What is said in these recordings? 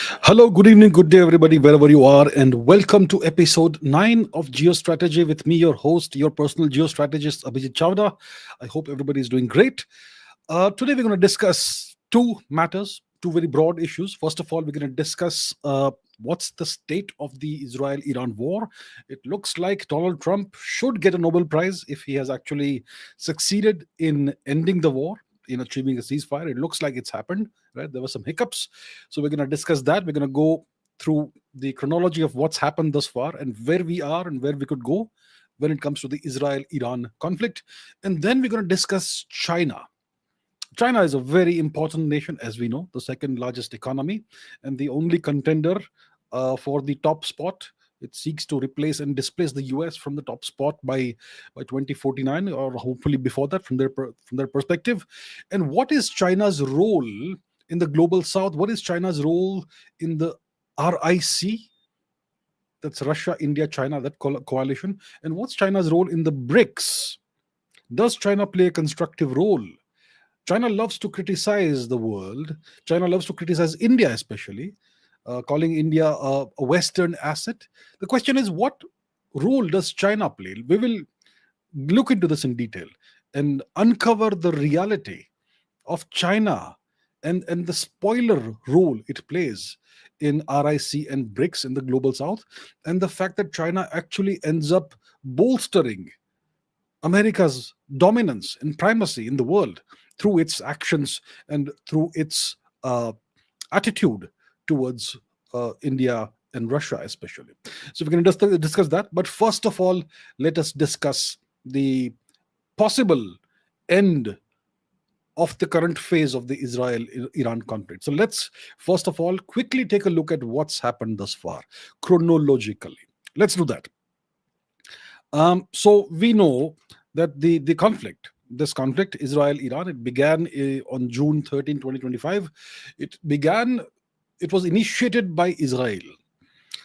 Hello, good evening, good day, everybody, wherever you are, and welcome to episode 9 of Geostrategy with me, your host, your personal geostrategist, AbhijitChavda. I hope everybody is doing great. Today, we're going to discuss two matters, two very broad issues. First of all, we're going to discuss what's the state of the Israel Iran war. It looks like Donald Trump should get a Nobel Prize if he has actually succeeded in ending the war, in achieving a ceasefire. It looks like it's happened, right? There were some hiccups. So we're going to discuss that. We're going to go through the chronology of what's happened thus far and where we are and where we could go when it comes to the Israel-Iran conflict. And then we're going to discuss China. China is a very important nation, as we know, the second largest economy and the only contender for the top spot. It seeks to replace and displace the US from the top spot by 2049, or hopefully before that, from their perspective. And what is China's role in the global south? What is China's role in the RIC? That's Russia, India, China, that coalition. And what's China's role in the BRICS? Does China play a constructive role? China loves to criticize the world. China loves to criticize India, especially, calling India a Western asset. The question is, what role does China play? We will look into this in detail and uncover the reality of China and the spoiler role it plays in RIC and BRICS in the global south, and the fact that China actually ends up bolstering America's dominance and primacy in the world through its actions and through its attitude towards India and Russia, especially. So we're going to discuss that. But first of all, let us discuss the possible end of the current phase of the Israel-Iran conflict. So let's first of all quickly take a look at what's happened thus far, chronologically. Let's do that. So we know that this conflict, Israel-Iran, it began on June 13, 2025. It was initiated by Israel.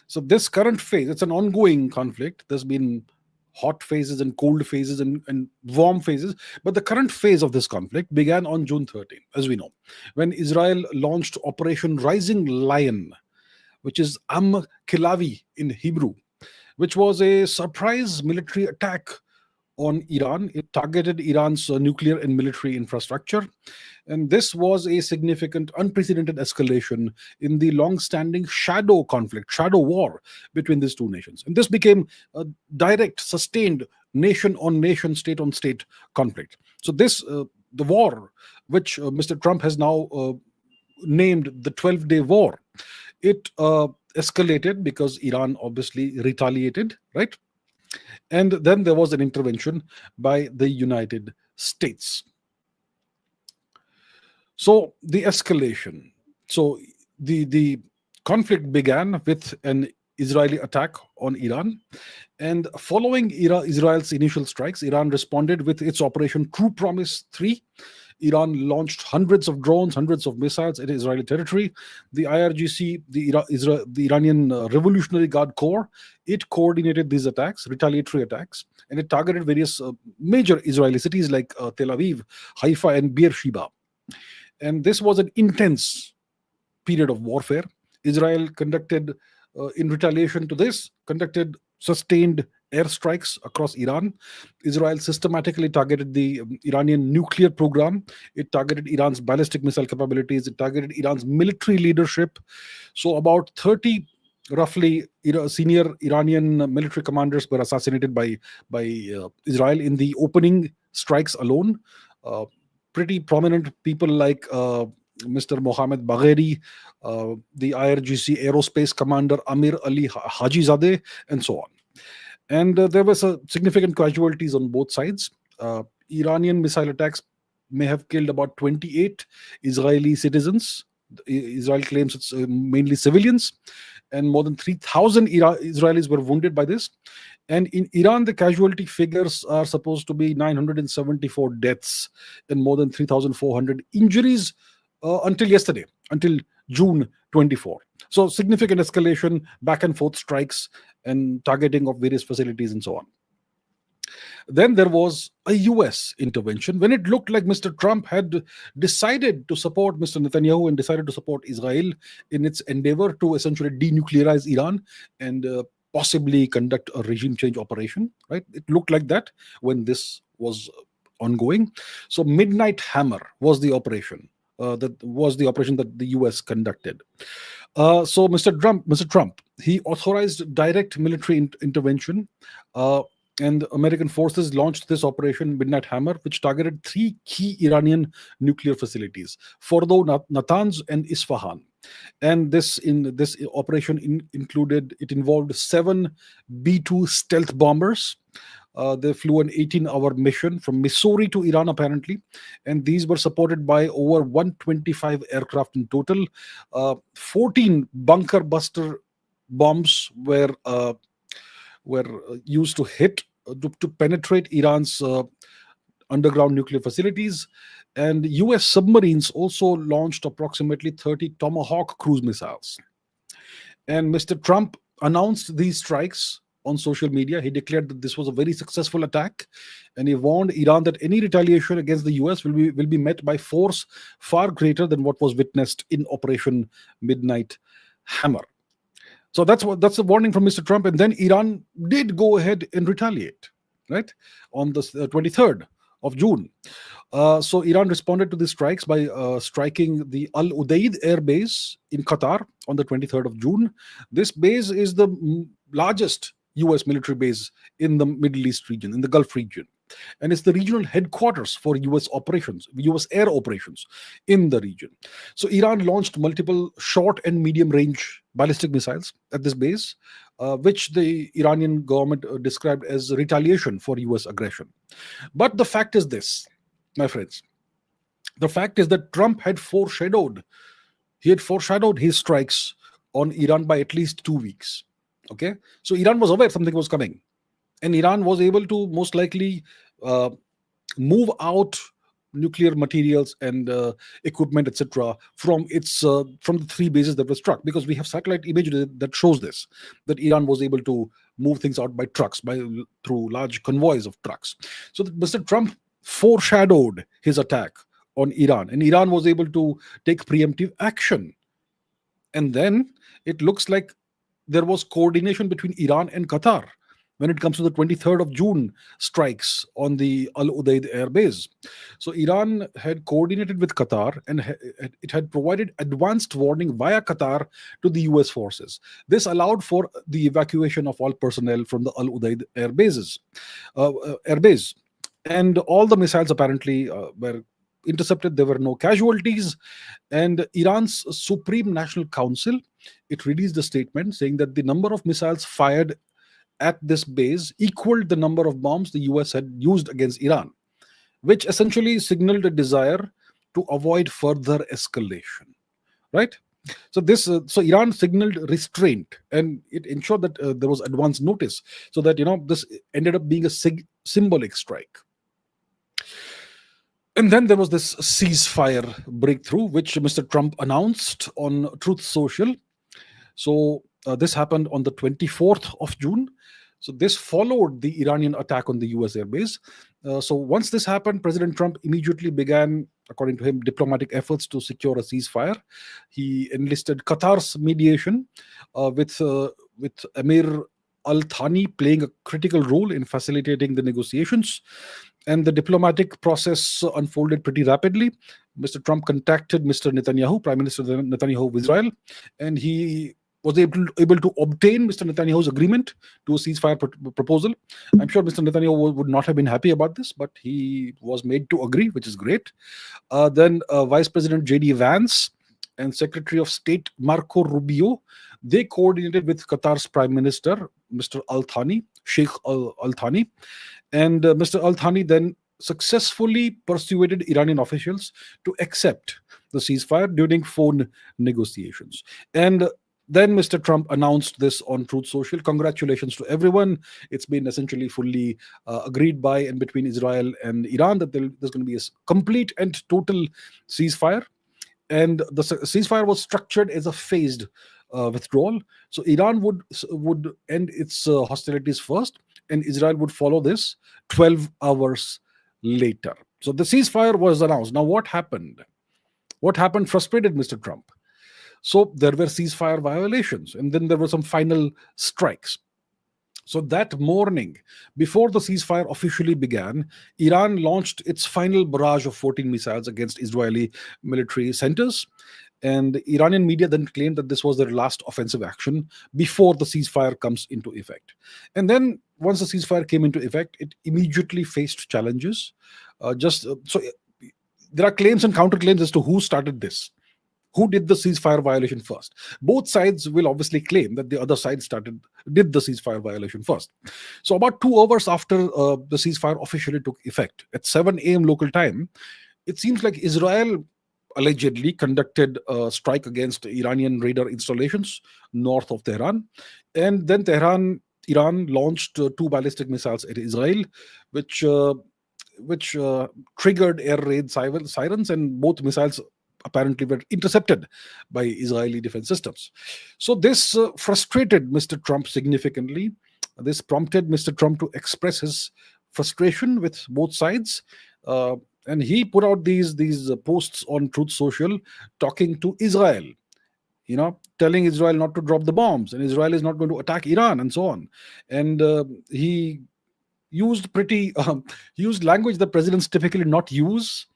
So this current phase, it's an ongoing conflict. There's been hot phases and cold phases and warm phases. But the current phase of this conflict began on June 13, as we know, when Israel launched Operation Rising Lion, which is Kilavi in Hebrew, which was a surprise military attack on Iran. It targeted Iran's nuclear and military infrastructure. And this was a significant, unprecedented escalation in the long-standing shadow conflict, shadow war between these two nations. And this became a direct, sustained nation-on-nation, state-on-state conflict. So the war, which Mr. Trump has now named the 12-day war, it escalated because Iran obviously retaliated, right? And then there was an intervention by the United States. So the escalation. So the conflict began with an Israeli attack on Iran. And following Israel's initial strikes, Iran responded with its Operation True Promise 3. Iran launched hundreds of drones, hundreds of missiles at Israeli territory. The IRGC, the Iranian Revolutionary Guard Corps, it coordinated these attacks, retaliatory attacks, and it targeted various major Israeli cities like Tel Aviv, Haifa, and Beersheba. And this was an intense period of warfare. Israel conducted, in retaliation to this, conducted sustained airstrikes across Iran. Israel systematically targeted the Iranian nuclear program. It targeted Iran's ballistic missile capabilities. It targeted Iran's military leadership. So about 30 roughly senior Iranian military commanders were assassinated by Israel in the opening strikes alone. Pretty prominent people like Mr. Mohammad Bagheri, the IRGC aerospace commander Amir Ali Hajizadeh, and so on. And there were significant casualties on both sides. Iranian missile attacks may have killed about 28 Israeli citizens. Israel claims it's mainly civilians, and more than 3,000 Israelis were wounded by this. And in Iran, the casualty figures are supposed to be 974 deaths and more than 3,400 injuries until yesterday, until June 24. So significant escalation, back and forth strikes, and targeting of various facilities and so on. Then there was a US intervention when it looked like Mr. Trump had decided to support Mr. Netanyahu and decided to support Israel in its endeavor to essentially denuclearize Iran and possibly conduct a regime change operation. Right? It looked like that when this was ongoing. So Midnight Hammer was the operation. That was the operation that the US conducted. So Mr. Trump, he authorized direct military intervention, and American forces launched this operation Midnight Hammer, which targeted three key Iranian nuclear facilities: Fordo, Natanz, and Isfahan. And this operation involved 7 B-2 stealth bombers. They flew an 18-hour mission from Missouri to Iran, apparently, and these were supported by over 125 aircraft in total. 14 bunker buster bombs were used to penetrate Iran's underground nuclear facilities, and US submarines also launched approximately 30 Tomahawk cruise missiles. And Mr. Trump announced these strikes on social media. He declared that this was a very successful attack, and he warned Iran that any retaliation against the US will be met by force far greater than what was witnessed in Operation Midnight Hammer. So that's a warning from Mr. Trump, and then Iran did go ahead and retaliate, right, on the 23rd of June. So Iran responded to the strikes by striking the Al Udeid air base in Qatar on the 23rd of June. This base is the largest US military base in the Middle East region, in the Gulf region. And it's the regional headquarters for US operations, US air operations in the region. So Iran launched multiple short and medium range ballistic missiles at this base, which the Iranian government described as retaliation for US aggression. But the fact is this, my friends. The fact is that Trump had foreshadowed his strikes on Iran by at least 2 weeks. Okay, so Iran was aware something was coming, and Iran was able to most likely move out nuclear materials and equipment, etc., from the 3 bases that were struck, because we have satellite imagery that shows this, that Iran was able to move things out by trucks, through large convoys of trucks. So that Mr. Trump foreshadowed his attack on Iran, and Iran was able to take preemptive action. And then it looks like there was coordination between Iran and Qatar when it comes to the 23rd of June strikes on the Al Udeid air base. So Iran had coordinated with Qatar, and it had provided advanced warning via Qatar to the US forces. This allowed for the evacuation of all personnel from the Al Udeid air base. And all the missiles apparently were intercepted. There were no casualties. And Iran's Supreme National Council, it released a statement saying that the number of missiles fired at this base equaled the number of bombs the US had used against Iran, which essentially signaled a desire to avoid further escalation, right? So Iran signaled restraint, and it ensured that there was advance notice, so that this ended up being a symbolic strike. And then there was this ceasefire breakthrough, which Mr. Trump announced on Truth Social. So this happened on the 24th of June. So this followed the Iranian attack on the US airbase. So once this happened, President Trump immediately began, according to him, diplomatic efforts to secure a ceasefire. He enlisted Qatar's mediation, with Amir Al-Thani playing a critical role in facilitating the negotiations. And the diplomatic process unfolded pretty rapidly. Mr. Trump contacted Mr. Netanyahu, Prime Minister Netanyahu of Israel, and he was able to obtain Mr. Netanyahu's agreement to a ceasefire proposal. I'm sure Mr. Netanyahu would not have been happy about this, but he was made to agree, which is great. Then Vice President J.D. Vance and Secretary of State Marco Rubio, they coordinated with Qatar's Prime Minister, Mr. Al-Thani, Sheikh Al-Thani. And Mr. Al-Thani then successfully persuaded Iranian officials to accept the ceasefire during phone negotiations. And then Mr. Trump announced this on Truth Social. Congratulations to everyone. It's been essentially fully agreed by and between Israel and Iran that there's going to be a complete and total ceasefire. And the ceasefire was structured as a phased withdrawal. So Iran would end its hostilities first, and Israel would follow this 12 hours later. So the ceasefire was announced. Now, what happened? What happened frustrated Mr. Trump. So there were ceasefire violations, and then there were some final strikes. So that morning, before the ceasefire officially began, Iran launched its final barrage of 14 missiles against Israeli military centers. And the Iranian media then claimed that this was their last offensive action before the ceasefire comes into effect. And then, once the ceasefire came into effect, it immediately faced challenges. There are claims and counterclaims as to who started this. Who did the ceasefire violation first? Both sides will obviously claim that the other side did the ceasefire violation first. So about 2 hours after the ceasefire officially took effect, at 7 a.m. local time, it seems like Israel allegedly conducted a strike against Iranian radar installations north of Tehran, and then Iran launched 2 ballistic missiles at Israel, which triggered air raid sirens, and both missiles apparently were intercepted by Israeli defense systems. So this frustrated Mr. Trump significantly. This prompted Mr. Trump to express his frustration with both sides. And he put out these posts on Truth Social talking to Israel, telling Israel not to drop the bombs, and Israel is not going to attack Iran, and so on. And he used used language that presidents typically don't use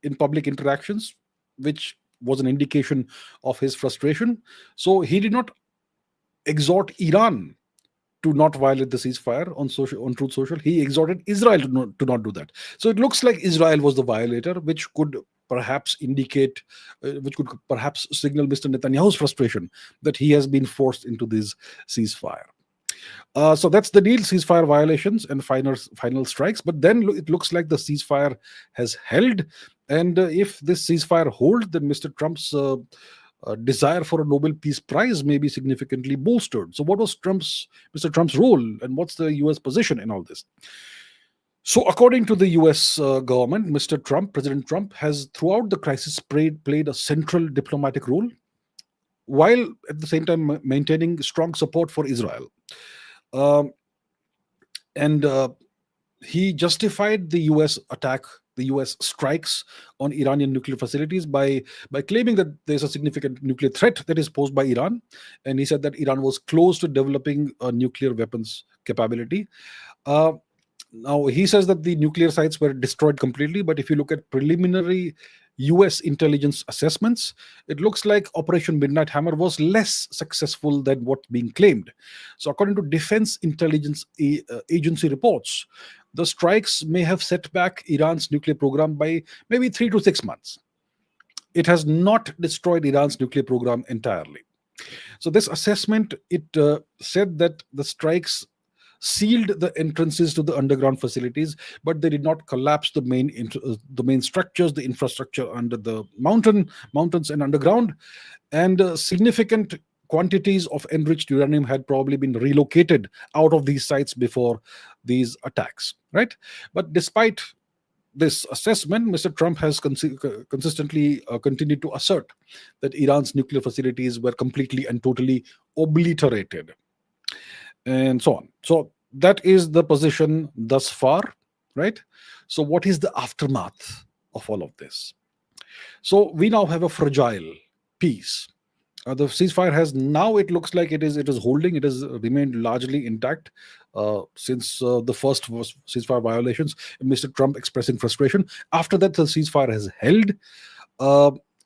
in public interactions, which was an indication of his frustration. So he did not exhort Iran to not violate the ceasefire on Truth Social. He exhorted Israel to not do that. So it looks like Israel was the violator, which could perhaps signal Mr. Netanyahu's frustration that he has been forced into this ceasefire. So that's the deal: ceasefire violations and final strikes. But then it looks like the ceasefire has held, and if this ceasefire holds, then Mr. Trump's desire for a Nobel Peace Prize may be significantly bolstered. So, what was Mr. Trump's role, and what's the U.S. position in all this? So, according to the U.S. government, President Trump, has throughout the crisis played a central diplomatic role, while at the same time maintaining strong support for Israel. And he justified the U.S. strikes on Iranian nuclear facilities by claiming that there's a significant nuclear threat that is posed by Iran. And he said that Iran was close to developing a nuclear weapons capability. Now, he says that the nuclear sites were destroyed completely, but if you look at preliminary US intelligence assessments, it looks like Operation Midnight Hammer was less successful than what being claimed. So, according to Defense Intelligence Agency reports, the strikes may have set back Iran's nuclear program by maybe 3 to 6 months. It has not destroyed Iran's nuclear program entirely. So, this assessment, it said that the strikes sealed the entrances to the underground facilities, but they did not collapse the main structures, the infrastructure under the mountains and underground. And significant quantities of enriched uranium had probably been relocated out of these sites before these attacks, right? But despite this assessment, Mr. Trump has consistently continued to assert that Iran's nuclear facilities were completely and totally obliterated, and so on. So that is the position thus far, right? So what is the aftermath of all of this? So we now have a fragile peace. The ceasefire has now, it looks like it is holding. It has remained largely intact since the first ceasefire violations, Mr. Trump expressing frustration. After that, the ceasefire has held.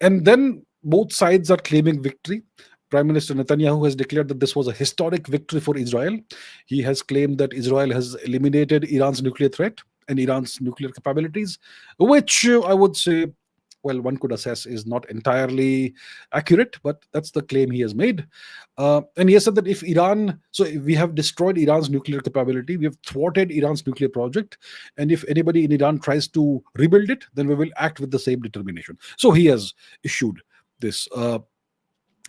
And then both sides are claiming victory. Prime Minister Netanyahu has declared that this was a historic victory for Israel. He has claimed that Israel has eliminated Iran's nuclear threat and Iran's nuclear capabilities, which I would say, well, one could assess is not entirely accurate, but that's the claim he has made. And he has said that if we have destroyed Iran's nuclear capability, we have thwarted Iran's nuclear project, and if anybody in Iran tries to rebuild it, then we will act with the same determination. So he has issued this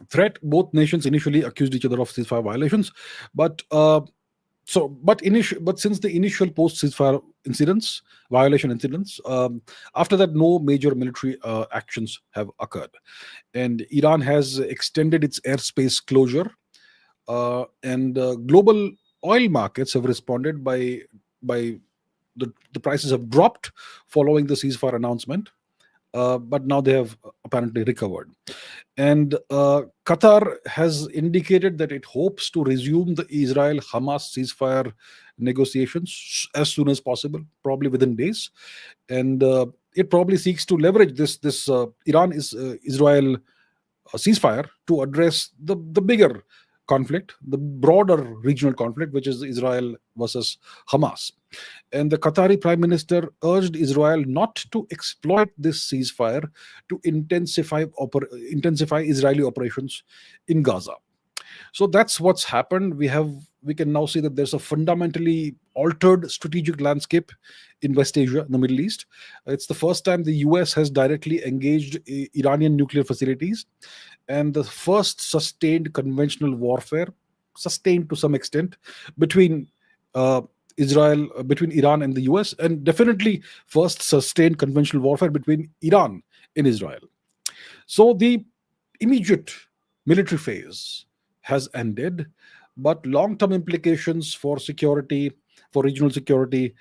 threat. Both nations initially accused each other of ceasefire violations, but since the initial post-ceasefire violation incidents, after that, no major military actions have occurred, and Iran has extended its airspace closure, and global oil markets have responded by the prices have dropped following the ceasefire announcement, but now they have apparently recovered. And Qatar has indicated that it hopes to resume the Israel Hamas ceasefire negotiations as soon as possible, probably within days. And it probably seeks to leverage this Iran is Israel ceasefire to address the bigger conflict, the broader regional conflict, which is Israel versus Hamas. And the Qatari Prime Minister urged Israel not to exploit this ceasefire to intensify Israeli operations in Gaza. So that's what's happened. We can now see that there's a fundamentally altered strategic landscape in West Asia, in the Middle East. It's the first time the US has directly engaged Iranian nuclear facilities, and the first sustained conventional warfare, sustained to some extent, between between Iran and the US, and definitely first sustained conventional warfare between Iran and Israel. So the immediate military phase has ended, but long-term implications for security, for regional security,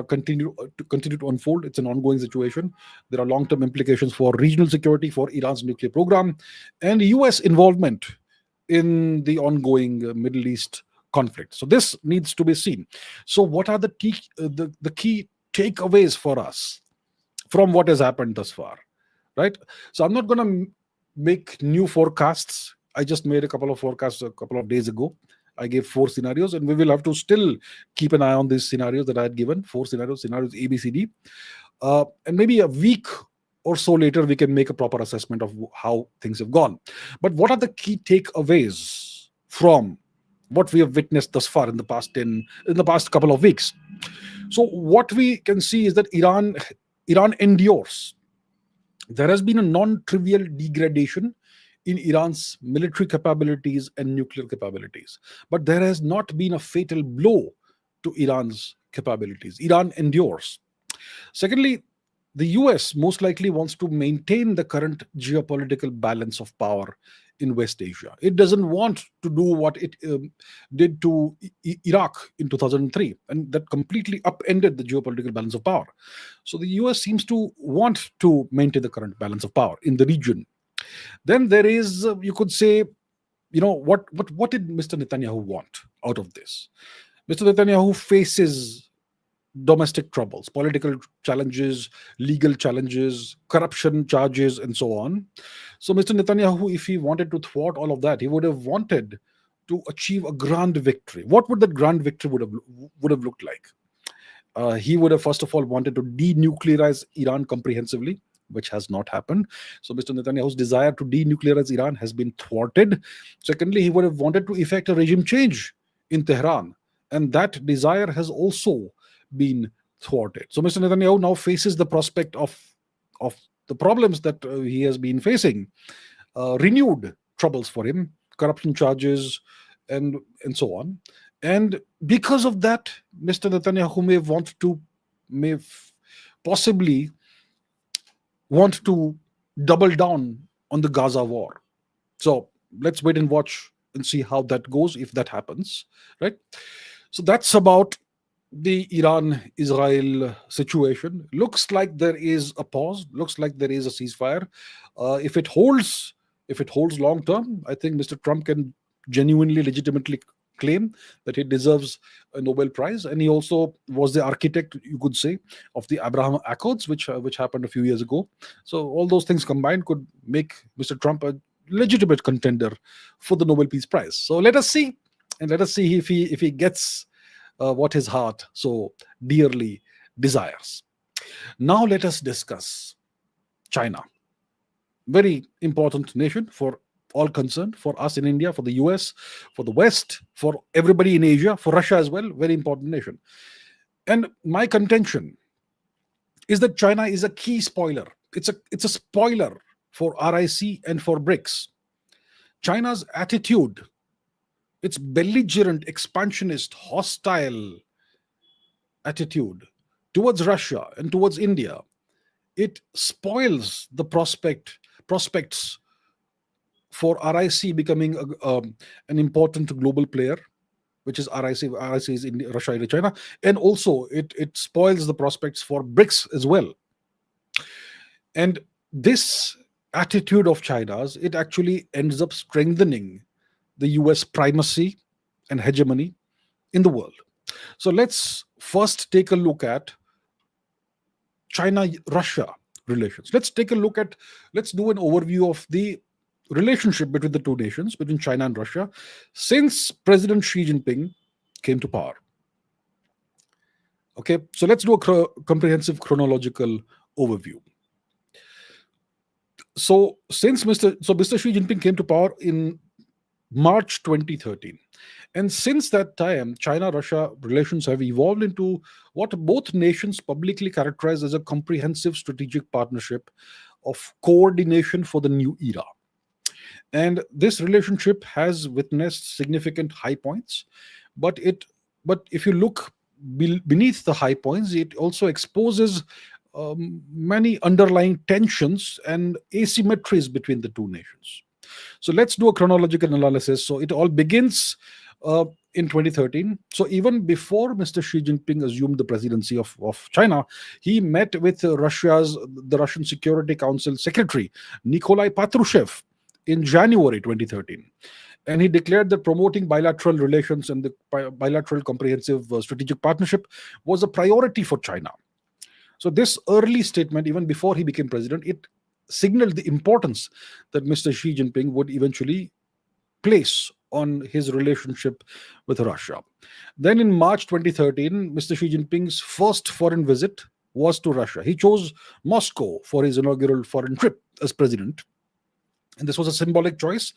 continue to unfold. It's an ongoing situation. There are long-term implications for regional security, for Iran's nuclear program, and U.S. involvement in the ongoing Middle East conflict. So this needs to be seen. So what are the key takeaways for us from what has happened thus far, right? So I'm not going to make new forecasts. I just made a couple of forecasts a couple of days ago. I gave 4 scenarios, and we will have to still keep an eye on these scenarios that I had given. 4 scenarios A, B, C, D. And maybe a week or so later, we can make a proper assessment of how things have gone. But what are the key takeaways from what we have witnessed thus far in the past couple of weeks? So what we can see is that Iran endures. There has been a non-trivial degradation in Iran's military capabilities and nuclear capabilities, but there has not been a fatal blow to Iran's capabilities. Iran endures. Secondly, the US most likely wants to maintain the current geopolitical balance of power in West Asia. It doesn't want to do what it did to Iraq in 2003, and that completely upended the geopolitical balance of power. So the US seems to want to maintain the current balance of power in the region. Then there is, you could say, what did Mr. Netanyahu want out of this? Mr. Netanyahu faces domestic troubles, political challenges, legal challenges, corruption charges, and so on. So Mr. Netanyahu, if he wanted to thwart all of that, he would have wanted to achieve a grand victory. What would that grand victory would have looked like? He would have first of all wanted to denuclearize Iran comprehensively, which has not happened. So Mr. Netanyahu's desire to denuclearize Iran has been thwarted. Secondly, he would have wanted to effect a regime change in Tehran, and that desire has also been thwarted. So Mr. Netanyahu now faces the prospect of the problems that he has been facing, renewed troubles for him, corruption charges, and so on. And because of that, Mr. Netanyahu may possibly want to double down on the Gaza war. So let's wait and watch and see how that goes, if that happens, right? So that's about the Iran-Israel situation. Looks like there is a pause. Looks like there is a ceasefire. If it holds long term, I think Mr. Trump can genuinely, legitimately claim that he deserves a Nobel Prize, and he also was the architect, you could say, of the Abraham Accords, which happened a few years ago. So all those things combined could make Mr. Trump a legitimate contender for the Nobel Peace Prize. So let us see, and let us see if he gets what his heart so dearly desires. Now let us discuss China. Very important nation for all concerned, for us in India, for the US, for the West, for everybody in Asia, for Russia as well. Very important nation. And my contention is that China is a key spoiler. It's a spoiler for RIC and for BRICS. China's attitude, its belligerent, expansionist, hostile attitude towards Russia and towards India, it spoils the prospects for RIC becoming an important global player, which is RIC. RIC is India, Russia, India, China, and also it spoils the prospects for BRICS as well. And this attitude of China's, it actually ends up strengthening the US primacy and hegemony in the world. So let's first take a look at China Russia relations. Let's do an overview of the relationship between the two nations, between China and Russia, since President Xi Jinping came to power. Okay, so let's do a comprehensive chronological overview. So Mr. Xi Jinping came to power in March 2013. And since that time, China-Russia relations have evolved into what both nations publicly characterize as a comprehensive strategic partnership of coordination for the new era. And this relationship has witnessed significant high points, but if you look beneath the high points, it also exposes many underlying tensions and asymmetries between the two nations. So let's do a chronological analysis. So it all begins in 2013. So even before Mr. Xi Jinping assumed the presidency of China, he met with the Russian Security Council Secretary, Nikolai Patrushev, in January 2013. And he declared that promoting bilateral relations and the bilateral comprehensive strategic partnership was a priority for China. So this early statement, even before he became president, it signaled the importance that Mr. Xi Jinping would eventually place on his relationship with Russia. Then in March 2013, Mr. Xi Jinping's first foreign visit was to Russia. He chose Moscow for his inaugural foreign trip as president. And this was a symbolic choice.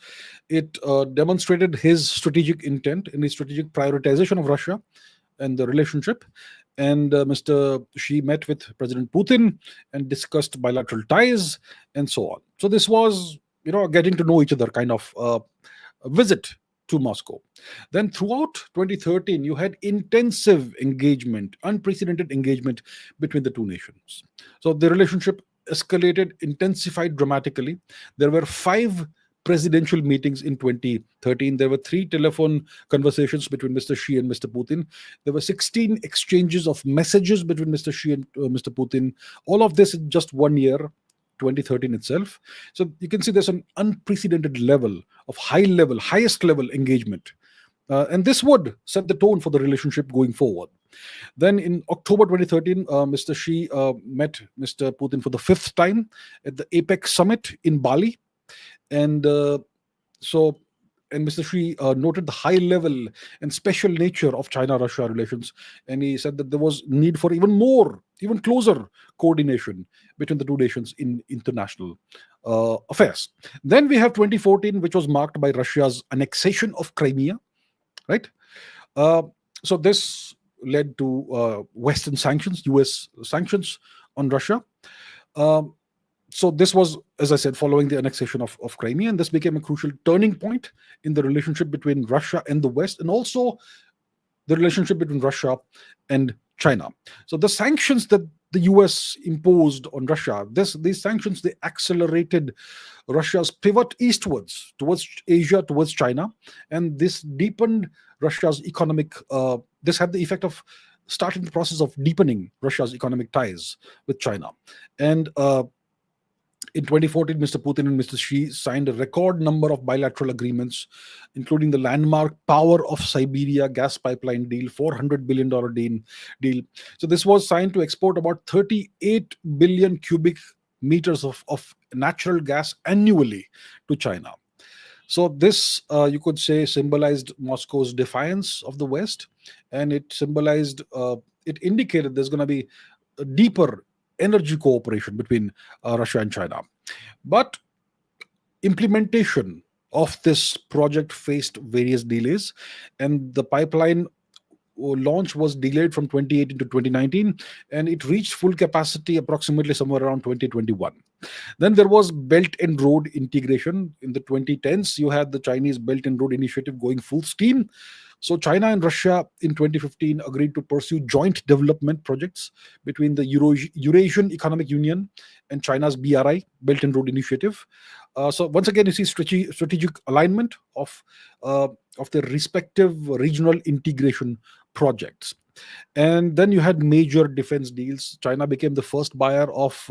It demonstrated his strategic intent and his strategic prioritization of Russia and the relationship. And Mr. Xi met with President Putin and discussed bilateral ties and so on. So this was, getting to know each other kind of a visit to Moscow. Then throughout 2013, you had intensive engagement, unprecedented engagement between the two nations. So the relationship escalated, intensified dramatically. There were 5 presidential meetings in 2013. There were 3 telephone conversations between Mr. Xi and Mr. Putin. There were 16 exchanges of messages between Mr. Xi and Mr. Putin. All of this in just 1 year, 2013 itself. So you can see there's an unprecedented level of highest level engagement. And this would set the tone for the relationship going forward. Then in October 2013, Mr. Xi met Mr. Putin for the 5th time at the APEC summit in Bali. And Mr. Xi noted the high level and special nature of China-Russia relations. And he said that there was need for even closer coordination between the two nations in international affairs. Then we have 2014, which was marked by Russia's annexation of Crimea, right? So this led to Western sanctions, US sanctions on Russia. So this was, as I said, following the annexation of Crimea, and this became a crucial turning point in the relationship between Russia and the West, and also the relationship between Russia and China. So the sanctions that the US imposed on Russia, these sanctions, they accelerated Russia's pivot eastwards, towards Asia, towards China, and this deepened Russia's this had the effect of starting the process of deepening Russia's economic ties with China. And in 2014, Mr. Putin and Mr. Xi signed a record number of bilateral agreements, including the landmark Power of Siberia gas pipeline deal, $400 billion deal. So this was signed to export about 38 billion cubic meters of natural gas annually to China. So this, you could say, symbolized Moscow's defiance of the West, and it indicated there's going to be a deeper energy cooperation between Russia and China. But implementation of this project faced various delays, and the pipeline launch was delayed from 2018 to 2019, and it reached full capacity approximately somewhere around 2021. Then there was Belt and Road integration. In the 2010s, you had the Chinese Belt and Road Initiative going full steam. So China and Russia in 2015 agreed to pursue joint development projects between the Eurasian Economic Union and China's BRI, Belt and Road Initiative. So once again, you see strategic alignment of their respective regional integration projects. And then you had major defense deals. China became the first buyer of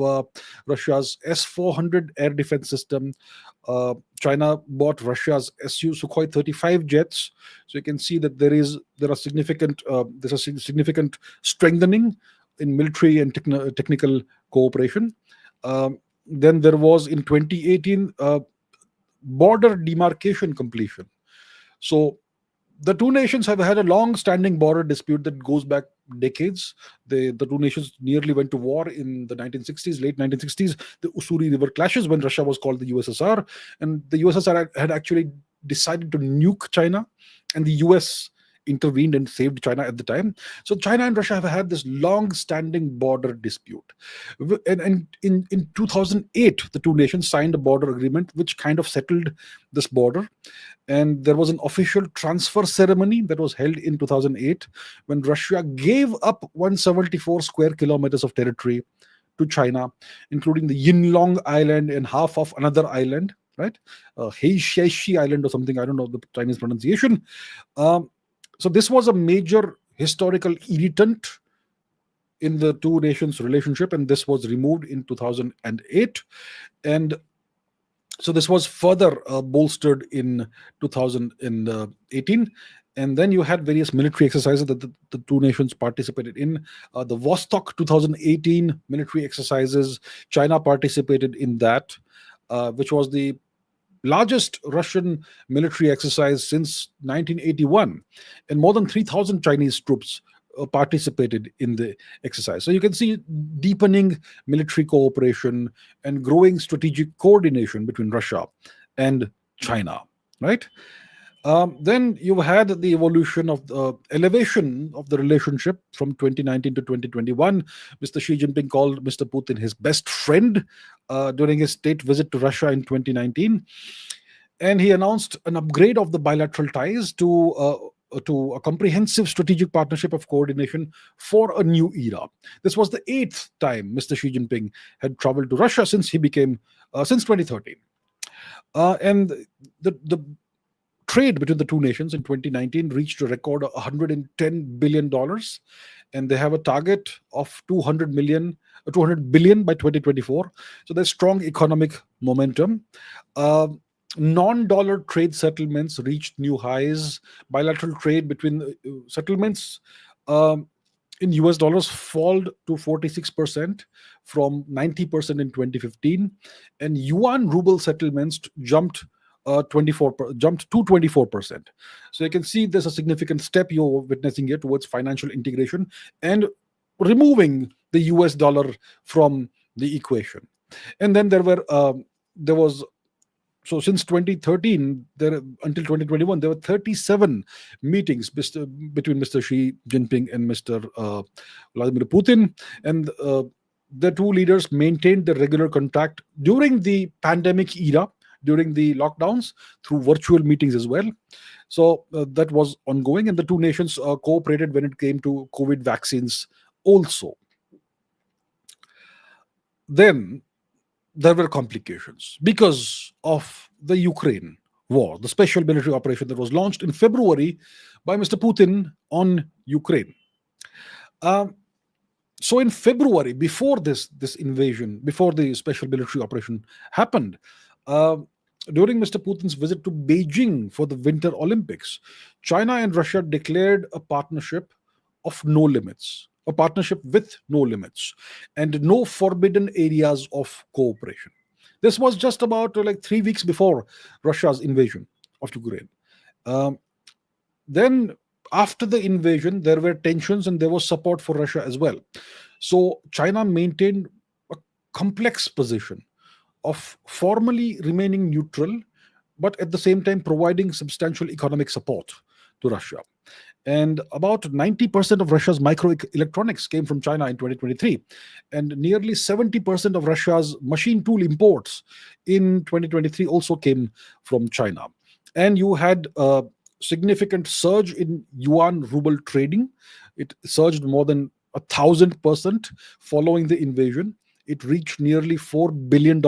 Russia's S-400 air defense system. China bought Russia's Su-Sukhoi 35 jets. So you can see that there's a significant strengthening in military and technical cooperation. Then there was in 2018 border demarcation completion. So the two nations have had a long-standing border dispute that goes back decades. The two nations nearly went to war in the 1960s, late 1960s, the Ussuri River clashes when Russia was called the USSR, and the USSR had actually decided to nuke China, and the US intervened and saved China at the time. So China and Russia have had this long-standing border dispute. And in 2008, the two nations signed a border agreement which kind of settled this border. And there was an official transfer ceremony that was held in 2008 when Russia gave up 174 square kilometers of territory to China, including the Yinlong Island and half of another island, right? Heishieshi Island or something, I don't know the Chinese pronunciation. So this was a major historical irritant in the two nations' relationship, and this was removed in 2008. And so this was further bolstered in 2018. And then you had various military exercises that the two nations participated in. The Vostok 2018 military exercises, China participated in that, which was the largest Russian military exercise since 1981, and more than 3,000 Chinese troops participated in the exercise. So you can see deepening military cooperation and growing strategic coordination between Russia and China, right? Then you had the evolution of the elevation of the relationship from 2019 to 2021. Mr. Xi Jinping called Mr. Putin his best friend during his state visit to Russia in 2019. And he announced an upgrade of the bilateral ties to a comprehensive strategic partnership of coordination for a new era. This was the 8th time Mr. Xi Jinping had traveled to Russia since 2013. And the trade between the two nations in 2019 reached a record of $110 billion, and they have a target of 200 billion by 2024. So there's strong economic momentum. Non-dollar trade settlements reached new highs. Bilateral trade between settlements in US dollars fell to 46% from 90% in 2015, and yuan ruble settlements jumped to 24%. So you can see there's a significant step you're witnessing here towards financial integration and removing the US dollar from the equation. And then so since 2013 until 2021, there were 37 meetings between Mr. Xi Jinping and Mr. Vladimir Putin, and the two leaders maintained the regular contact during the pandemic era, during the lockdowns, through virtual meetings as well. So that was ongoing, and the two nations cooperated when it came to COVID vaccines also. Then there were complications because of the Ukraine war, the special military operation that was launched in February by Mr. Putin on Ukraine. So in February, before this invasion, before the special military operation happened, during Mr. Putin's visit to Beijing for the Winter Olympics, China and Russia declared a partnership of no limits, a partnership with no limits, and no forbidden areas of cooperation. This was just about 3 weeks before Russia's invasion of Ukraine. Then after the invasion, there were tensions and there was support for Russia as well. So China maintained a complex position of formally remaining neutral, but at the same time providing substantial economic support to Russia. And about 90% of Russia's microelectronics came from China in 2023. And nearly 70% of Russia's machine tool imports in 2023 also came from China. And you had significant surge in yuan ruble trading. It surged more than 1,000% following the invasion. It reached nearly $4 billion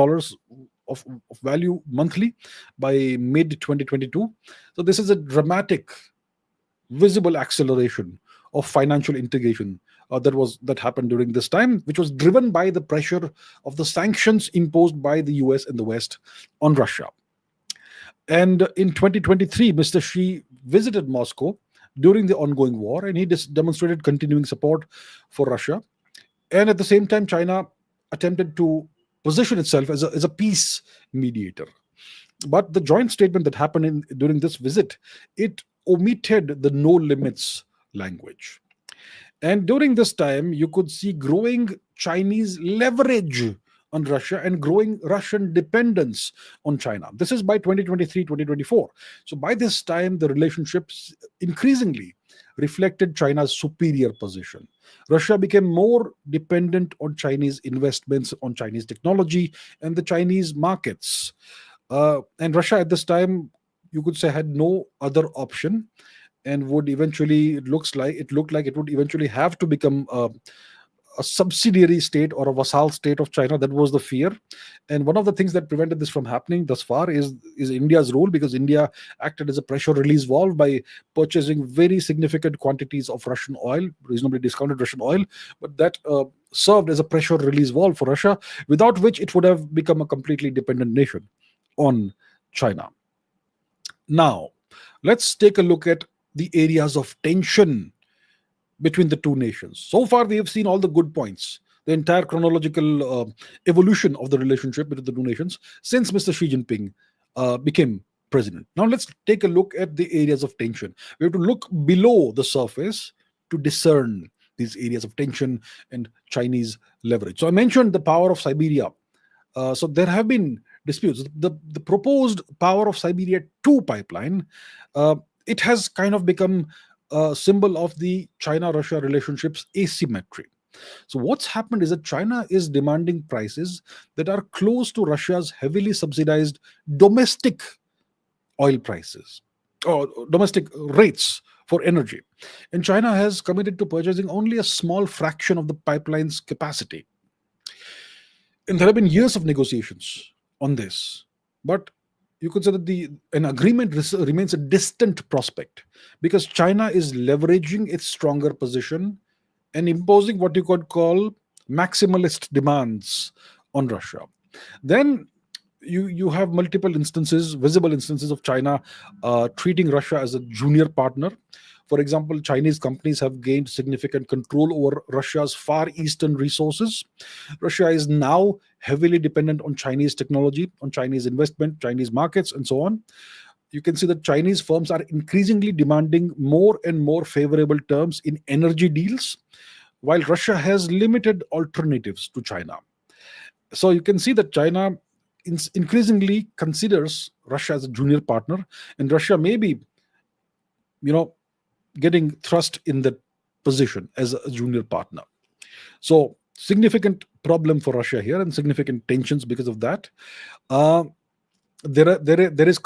of value monthly by mid 2022. So this is a dramatic, visible acceleration of financial integration that happened during this time, which was driven by the pressure of the sanctions imposed by the US and the West on Russia. And in 2023, Mr. Xi visited Moscow during the ongoing war, and he demonstrated continuing support for Russia. And at the same time, China attempted to position itself as a peace mediator. But the joint statement that happened during this visit, it omitted the no limits language. And during this time, you could see growing Chinese leverage on Russia and growing Russian dependence on China. This is by 2023, 2024. So by this time, the relationships increasingly reflected China's superior position. Russia became more dependent on Chinese investments, on Chinese technology, and the Chinese markets. And Russia at this time, you could say, had no other option, and would eventually, it looked like it would eventually have to become a subsidiary state or a vassal state of China. That was the fear. And one of the things that prevented this from happening thus far is India's role, because India acted as a pressure release valve by purchasing very significant quantities of Russian oil, reasonably discounted Russian oil, but that served as a pressure release valve for Russia, without which it would have become a completely dependent nation on China. Now, let's take a look at the areas of tension between the two nations. So far, we have seen all the good points, the entire chronological evolution of the relationship between the two nations since Mr. Xi Jinping became president. Now, let's take a look at the areas of tension. We have to look below the surface to discern these areas of tension and Chinese leverage. So I mentioned the power of Siberia. So there have been disputes. The proposed power of Siberia 2 pipeline, it has kind of become a symbol of the China-Russia relationships asymmetry. So what's happened is that China is demanding prices that are close to Russia's heavily subsidized domestic oil prices or domestic rates for energy. And China has committed to purchasing only a small fraction of the pipeline's capacity. And there have been years of negotiations on this, but you could say that an agreement remains a distant prospect, because China is leveraging its stronger position and imposing what you could call maximalist demands on Russia. Then you have multiple instances, visible instances of China treating Russia as a junior partner. For example, Chinese companies have gained significant control over Russia's Far Eastern resources. Russia is now heavily dependent on Chinese technology, on Chinese investment, Chinese markets, and so on. You can see that Chinese firms are increasingly demanding more and more favorable terms in energy deals, while Russia has limited alternatives to China. So you can see that China increasingly considers Russia as a junior partner, and Russia may be, getting thrust in that position as a junior partner. So significant problem for Russia here, and significant tensions because of that. There is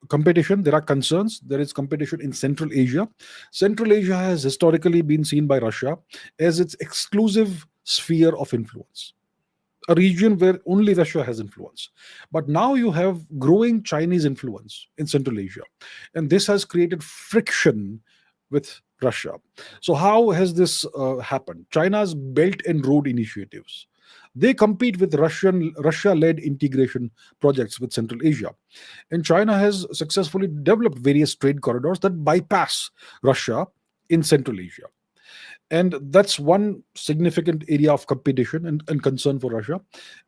competition. There are concerns. There is competition in Central Asia. Central Asia has historically been seen by Russia as its exclusive sphere of influence, a region where only Russia has influence. But now you have growing Chinese influence in Central Asia, and this has created friction with Russia. So how has this happened? China's Belt and Road initiatives, they compete with Russia-led integration projects with Central Asia. And China has successfully developed various trade corridors that bypass Russia in Central Asia. And that's one significant area of competition and concern for Russia.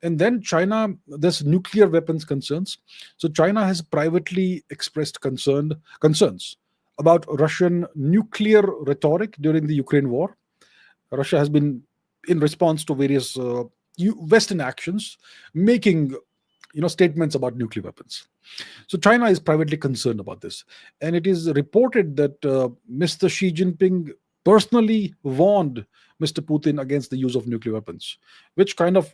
And then China, there's nuclear weapons concerns. So China has privately expressed concerns about Russian nuclear rhetoric during the Ukraine war. Russia has been, in response to various Western actions, making statements about nuclear weapons. So China is privately concerned about this. And it is reported that Mr. Xi Jinping personally warned Mr. Putin against the use of nuclear weapons, which kind of,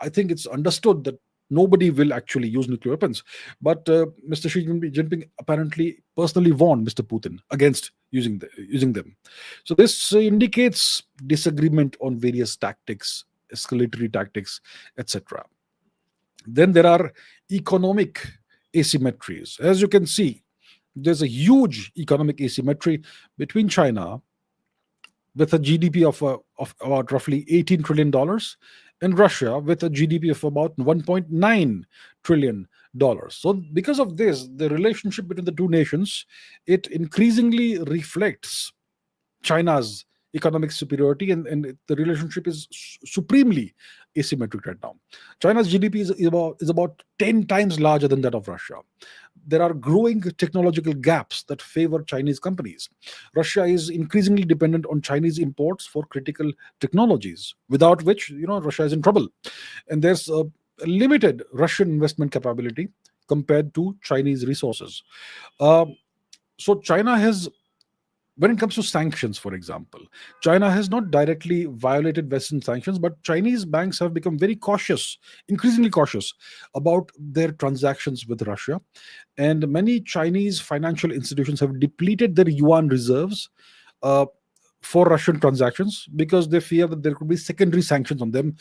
I think it's understood that Nobody will actually use nuclear weapons. But Mr. Xi Jinping apparently personally warned Mr. Putin against using them. So this indicates disagreement on various tactics, escalatory tactics, etc. Then there are economic asymmetries. As you can see, there's a huge economic asymmetry between China with a GDP of about roughly $18 trillion and Russia with a GDP of about $1.9 trillion. So because of this, the relationship between the two nations, it increasingly reflects China's economic superiority, and the relationship is supremely asymmetric right now. China's GDP is about 10 times larger than that of Russia. There are growing technological gaps that favor Chinese companies. Russia is increasingly dependent on Chinese imports for critical technologies, without which, Russia is in trouble. And there's a limited Russian investment capability compared to Chinese resources. So China has, when it comes to sanctions, for example, China has not directly violated Western sanctions, but Chinese banks have become very cautious, increasingly cautious about their transactions with Russia. And many Chinese financial institutions have depleted their yuan reserves uh, for Russian transactions because they fear that there could be secondary sanctions on them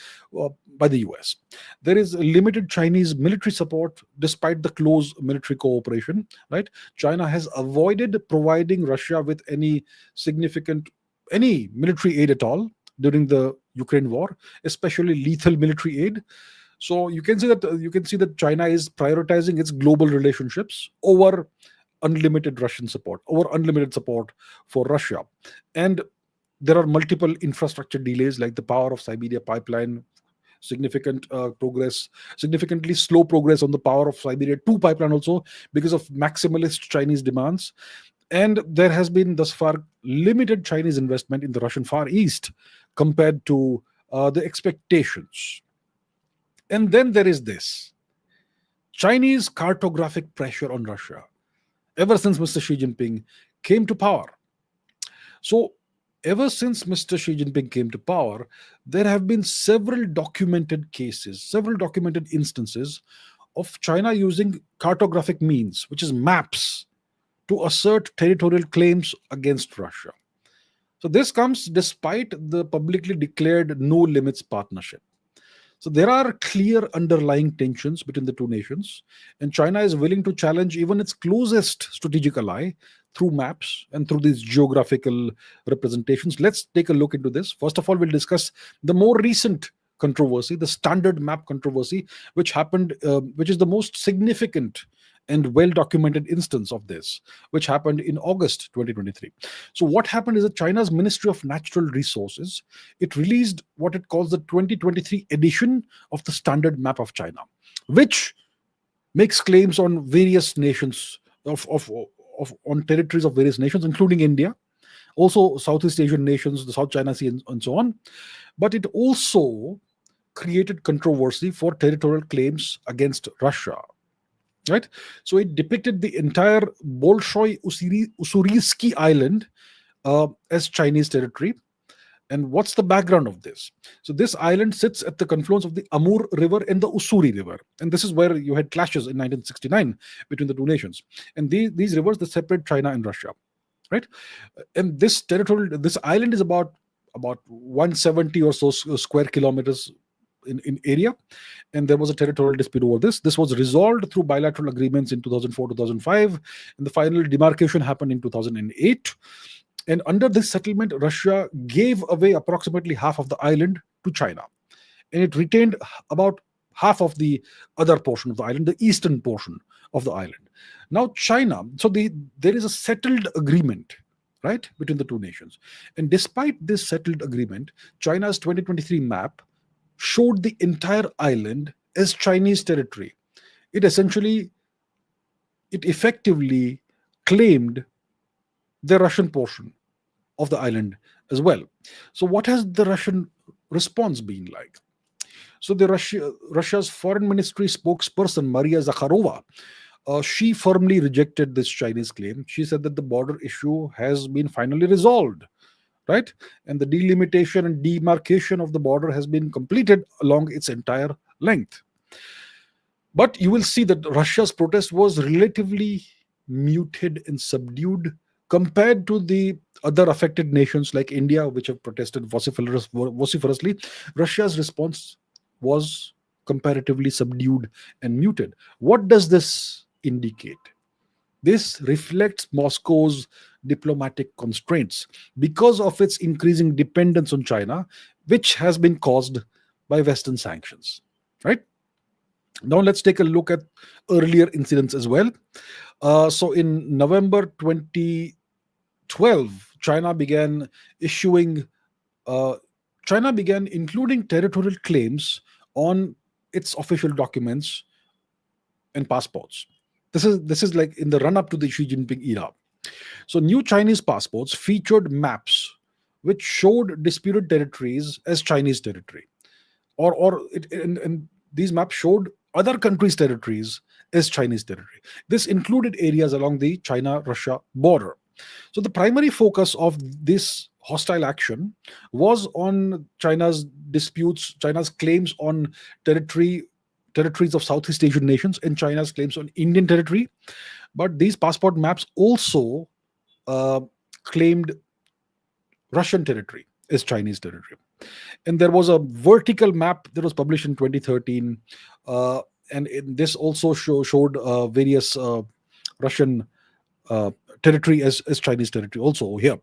by the US. There is limited Chinese military support despite the close military cooperation, right? China has avoided providing Russia with any military aid at all during the Ukraine war, especially lethal military aid. So you can see that China is prioritizing its global relationships over unlimited support for Russia. And there are multiple infrastructure delays, like the Power of Siberia pipeline, significantly slow progress on the Power of Siberia 2 pipeline also because of maximalist Chinese demands. And there has been thus far limited Chinese investment in the Russian Far East compared to the expectations. And then there is this Chinese cartographic pressure on Russia ever since Mr. Xi Jinping came to power. So, ever since Mr. Xi Jinping came to power, there have been several documented cases, several documented instances of China using cartographic means, which is maps, to assert territorial claims against Russia. So, this comes despite the publicly declared no limits partnership. So there are clear underlying tensions between the two nations, and China is willing to challenge even its closest strategic ally through maps and through these geographical representations. Let's take a look into this. First of all, we'll discuss the more recent controversy, the standard map controversy, which is the most significant and well documented instance of this, which happened in August 2023. So what happened is that China's Ministry of Natural Resources, it released what it calls the 2023 edition of the standard map of China, which makes claims on various nations on territories of various nations, including India, also Southeast Asian nations, the South China Sea, and so on. But it also created controversy for territorial claims against Russia. Right, so it depicted the entire Bolshoi Ussuriysky Island as Chinese territory. And what's the background of this? So this island sits at the confluence of the Amur River and the Ussuri River, and this is where you had clashes in 1969 between the two nations. And these rivers, they separate China and Russia, right? And this island is about 170 or so square kilometers in area, and there was a territorial dispute over this. This was resolved through bilateral agreements in 2004, 2005, and the final demarcation happened in 2008. And under this settlement, Russia gave away approximately half of the island to China, and it retained about half of the other portion of the island, the eastern portion of the island. Now China, there is a settled agreement, right, between the two nations. And despite this settled agreement, China's 2023 map showed the entire island as Chinese territory. It effectively claimed the Russian portion of the island as well. So what has the Russian response been like? So Russia's foreign ministry spokesperson, Maria Zakharova, she firmly rejected this Chinese claim. She said that the border issue has been finally resolved, right? And the delimitation and demarcation of the border has been completed along its entire length. But you will see that Russia's protest was relatively muted and subdued compared to the other affected nations like India, which have protested vociferously. Russia's response was comparatively subdued and muted. What does this indicate? This reflects Moscow's diplomatic constraints because of its increasing dependence on China, which has been caused by Western sanctions. Right? Now, let's take a look at earlier incidents as well. So, in November 2012, issuing, uh, China began including territorial claims on its official documents and passports. This is like in the run up to the Xi Jinping era. So new Chinese passports featured maps which showed disputed territories as Chinese territory, and these maps showed other countries' territories as Chinese territory. This included areas along the China-Russia border. So the primary focus of this hostile action was on China's disputes, China's claims on territories of Southeast Asian nations, and China's claims on Indian territory. But these passport maps also uh, claimed Russian territory as Chinese territory. And there was a vertical map that was published in 2013, and this also showed various Russian uh, territory as Chinese territory also here.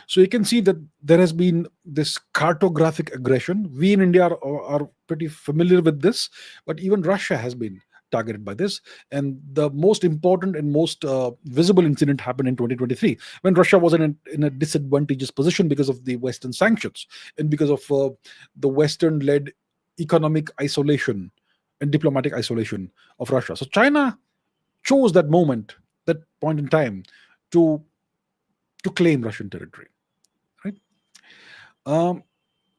So you can see that there has been this cartographic aggression. We in India are pretty familiar with this, but even Russia has been targeted by this. And the most important and most visible incident happened in 2023 when Russia was in a disadvantageous position because of the Western sanctions and because of the Western-led economic isolation and diplomatic isolation of Russia. So China chose that moment, that point in time, to claim Russian territory, right? Um,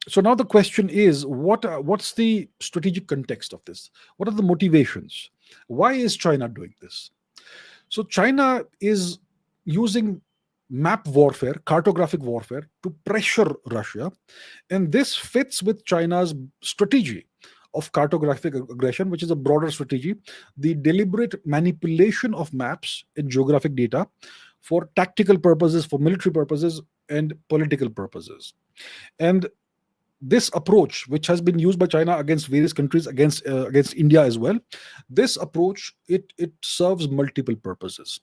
so now the question is, what's the strategic context of this? What are the motivations? Why is China doing this? So China is using map warfare, cartographic warfare, to pressure Russia, and this fits with China's strategy of cartographic aggression, which is a broader strategy, the deliberate manipulation of maps and geographic data for tactical purposes, for military purposes, and political purposes. And this approach, which has been used by China against various countries, against India as well, this approach, it serves multiple purposes.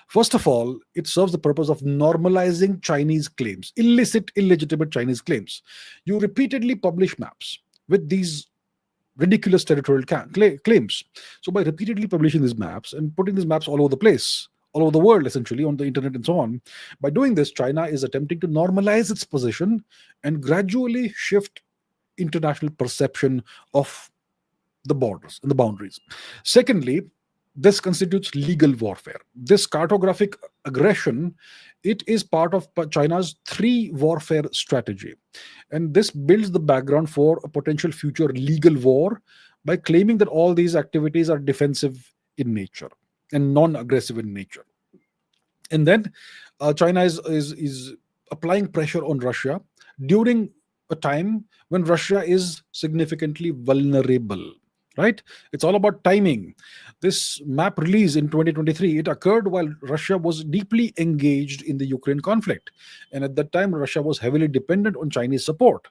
First of all, it serves the purpose of normalizing Chinese claims, illicit, illegitimate Chinese claims. You repeatedly publish maps with these ridiculous territorial claims. So by repeatedly publishing these maps and putting these maps all over the place, all over the world, essentially on the internet and so on, by doing this, China is attempting to normalize its position and gradually shift international perception of the borders and the boundaries. Secondly, this constitutes legal warfare. This cartographic aggression, it is part of China's three warfare strategy. And this builds the background for a potential future legal war by claiming that all these activities are defensive in nature and non-aggressive in nature. And then China is applying pressure on Russia during a time when Russia is significantly vulnerable. Right? It's all about timing. This map release in 2023, it occurred while Russia was deeply engaged in the Ukraine conflict. And at that time, Russia was heavily dependent on Chinese support.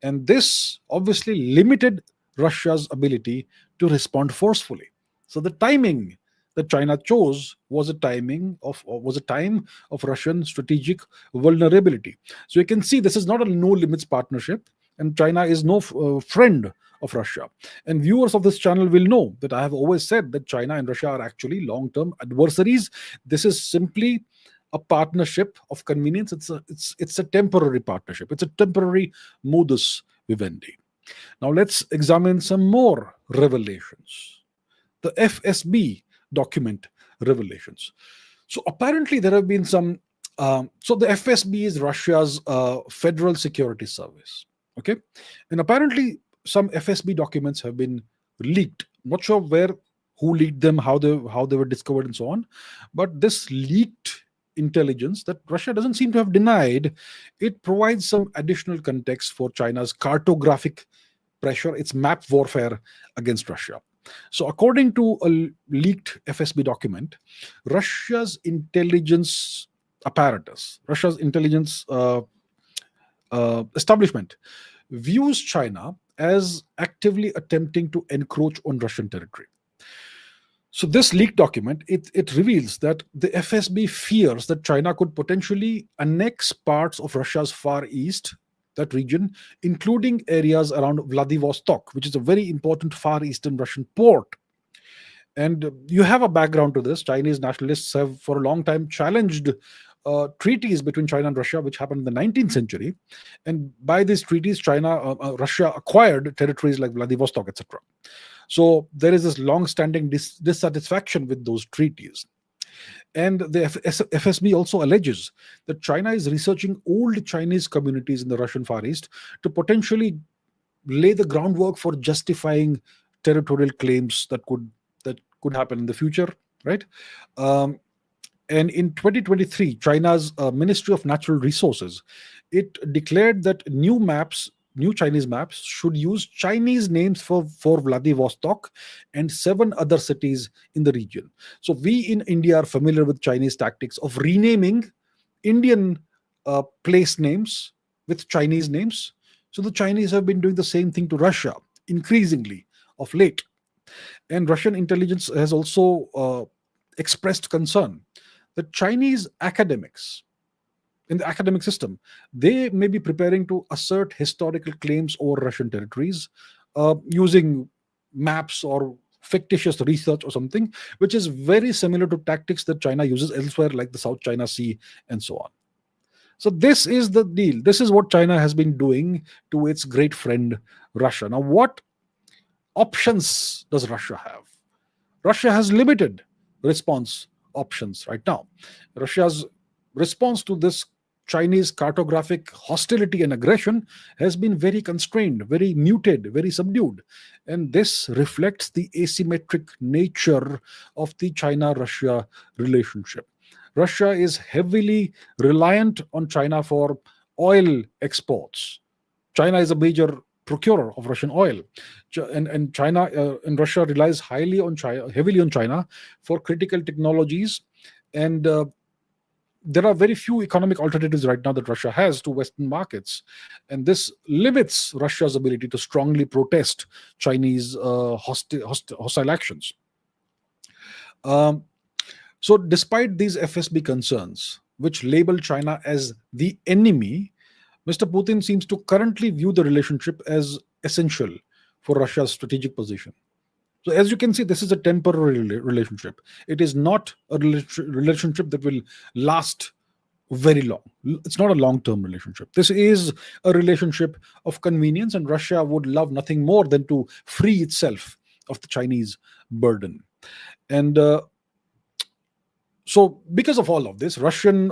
And this obviously limited Russia's ability to respond forcefully. So the timing that China chose was a time of Russian strategic vulnerability. So you can see this is not a no limits partnership, and China is no friend of Russia. And viewers of this channel will know that I have always said that China and Russia are actually long-term adversaries. This is simply a partnership of convenience. It's a temporary partnership. It's a temporary modus vivendi. Now let's examine some more revelations. The FSB document revelations. So apparently there have been some. So the FSB is Russia's Federal Security Service. Okay, and apparently some FSB documents have been leaked. Not sure who leaked them, how they were discovered, and so on. But this leaked intelligence that Russia doesn't seem to have denied, it provides some additional context for China's cartographic pressure, its map warfare against Russia. So, according to a leaked FSB document, Russia's intelligence apparatus, Russia's intelligence establishment, views China as actively attempting to encroach on Russian territory. So this leaked document, it reveals that the FSB fears that China could potentially annex parts of Russia's Far East, that region, including areas around Vladivostok, which is a very important Far Eastern Russian port. And you have a background to this. Chinese nationalists have for a long time challenged treaties between China and Russia, which happened in the 19th century. And by these treaties, Russia acquired territories like Vladivostok, etc. So there is this long-standing dissatisfaction with those treaties. And the FSB also alleges that China is researching old Chinese communities in the Russian Far East to potentially lay the groundwork for justifying territorial claims that could happen in the future, right? And in 2023, China's Ministry of Natural Resources, it declared that new Chinese maps should use Chinese names for Vladivostok and 7 other cities in the region. So we in India are familiar with Chinese tactics of renaming Indian place names with Chinese names. So the Chinese have been doing the same thing to Russia increasingly of late. And Russian intelligence has also expressed concern that Chinese academics in the academic system, they may be preparing to assert historical claims over Russian territories using maps or fictitious research or something, which is very similar to tactics that China uses elsewhere, like the South China Sea and so on. So this is the deal. This is what China has been doing to its great friend Russia. Now, what options does Russia have? Russia has limited response options right now. Russia's response to this Chinese cartographic hostility and aggression has been very constrained, very muted, very subdued. And this reflects the asymmetric nature of the China-Russia relationship. Russia is heavily reliant on China for oil exports. China is a major procurer of Russian oil, and China and Russia relies heavily on China for critical technologies, and there are very few economic alternatives right now that Russia has to Western markets, and this limits Russia's ability to strongly protest Chinese hostile actions. So, despite these FSB concerns, which label China as the enemy, Mr. Putin seems to currently view the relationship as essential for Russia's strategic position. So, as you can see, this is a temporary relationship. It is not a relationship that will last very long. It's not a long-term relationship. This is a relationship of convenience, and Russia would love nothing more than to free itself of the Chinese burden. And so, because of all of this, Russian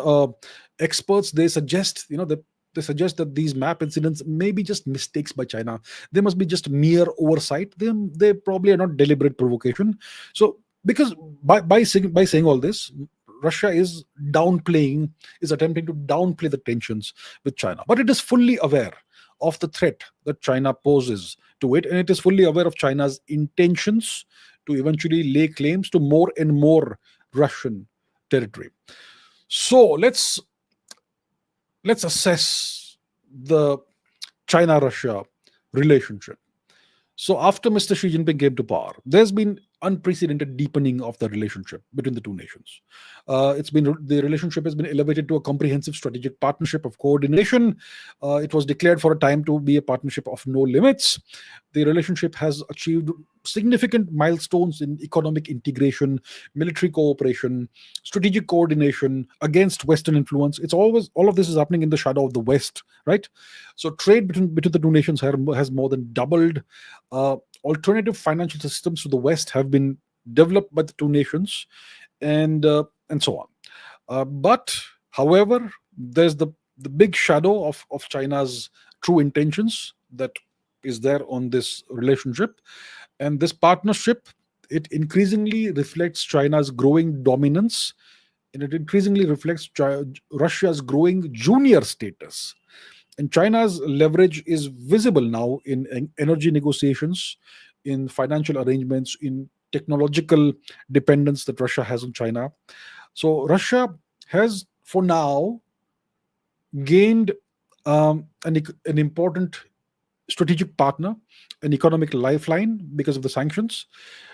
experts, they suggest, they suggest that these map incidents may be just mistakes by China. They must be just mere oversight. They probably are not deliberate provocation. So, because by saying all this, Russia is attempting to downplay the tensions with China. But it is fully aware of the threat that China poses to it, and it is fully aware of China's intentions to eventually lay claims to more and more Russian territory. So let's assess the China-Russia relationship. So after Mr. Xi Jinping came to power, there's been unprecedented deepening of the relationship between the two nations. The relationship has been elevated to a comprehensive strategic partnership of coordination. It was declared for a time to be a partnership of no limits. The relationship has achieved significant milestones in economic integration, military cooperation, strategic coordination against Western influence. All of this is happening in the shadow of the West, right? So trade between the two nations has more than doubled. Alternative financial systems to the West have been developed by the two nations, and so on. But however, there's the big shadow of China's true intentions that is there on this relationship. And this partnership, it increasingly reflects China's growing dominance, and it increasingly reflects Russia's growing junior status. And China's leverage is visible now in energy negotiations, in financial arrangements, in technological dependence that Russia has on China. So Russia has, for now, gained an important strategic partner, an economic lifeline because of the sanctions,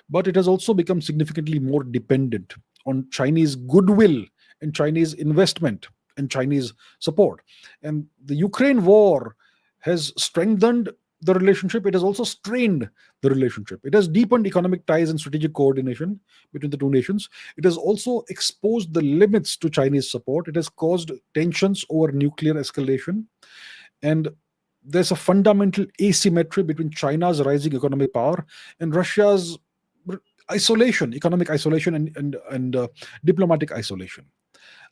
but it has also become significantly more dependent on Chinese goodwill and Chinese investment and Chinese support. And the Ukraine war has strengthened the relationship. It has also strained the relationship. It has deepened economic ties and strategic coordination between the two nations. It has also exposed the limits to Chinese support. It has caused tensions over nuclear escalation. And there's a fundamental asymmetry between China's rising economic power and Russia's isolation, economic isolation, and diplomatic isolation.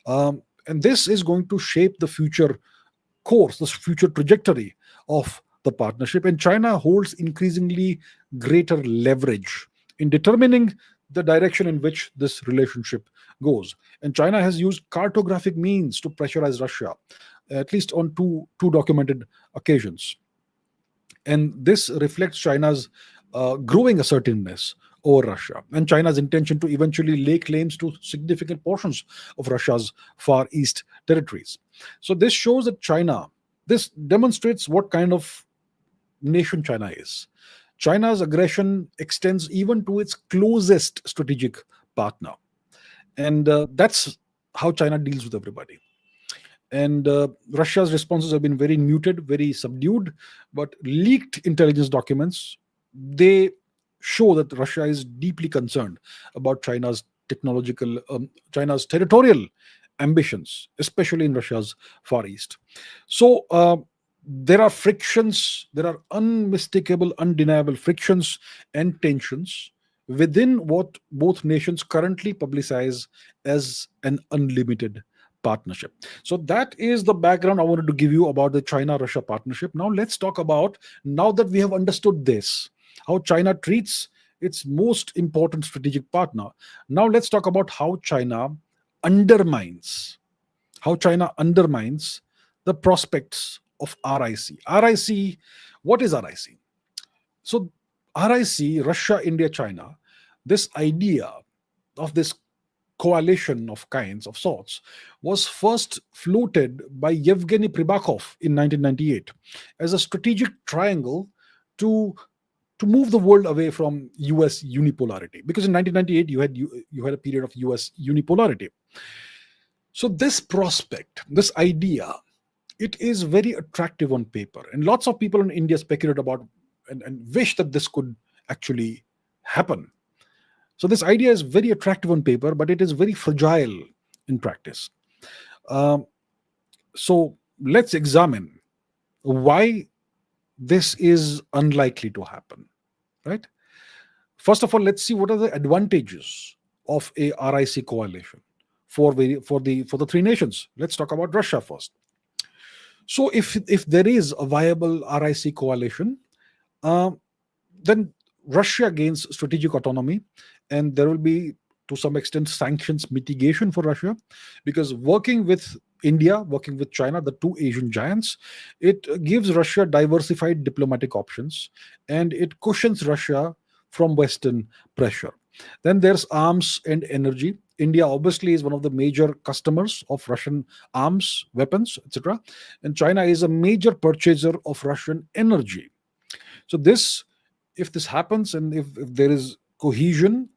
And this is going to shape the future course, the future trajectory of the partnership. And China holds increasingly greater leverage in determining the direction in which this relationship goes. And China has used cartographic means to pressurize Russia, at least on two documented occasions. And this reflects China's growing assertiveness over Russia and China's intention to eventually lay claims to significant portions of Russia's Far East territories. So this shows that this demonstrates what kind of nation China is. China's aggression extends even to its closest strategic partner. And that's how China deals with everybody. And Russia's responses have been very muted, very subdued, but leaked intelligence documents, they show that Russia is deeply concerned about China's territorial ambitions, especially in Russia's Far East. So there are frictions, there are unmistakable, undeniable frictions and tensions within what both nations currently publicize as an unlimited partnership. So that is the background I wanted to give you about the China-Russia partnership. Now let's talk about, now that we have understood this, how China treats its most important strategic partner. Now let's talk about how China undermines the prospects of RIC. RIC, what is RIC? So RIC, Russia, India, China, this idea of this coalition of kinds of sorts was first floated by Yevgeny Pribakov in 1998 as a strategic triangle to move the world away from US unipolarity, because in 1998 you had a period of US unipolarity. So this prospect, this idea, it is very attractive on paper, and lots of people in India speculate about and wish that this could actually happen. So this idea is very attractive on paper, but it is very fragile in practice. So let's examine why this is unlikely to happen, right? First of all, let's see what are the advantages of a RIC coalition for the three nations. Let's talk about Russia first. So if there is a viable RIC coalition, then Russia gains strategic autonomy, and there will be, to some extent, sanctions mitigation for Russia, because working with India, working with China, the two Asian giants, it gives Russia diversified diplomatic options, and it cushions Russia from Western pressure. Then there's arms and energy. India obviously is one of the major customers of Russian arms, weapons, etc. And China is a major purchaser of Russian energy. So if this happens, and if there is cohesion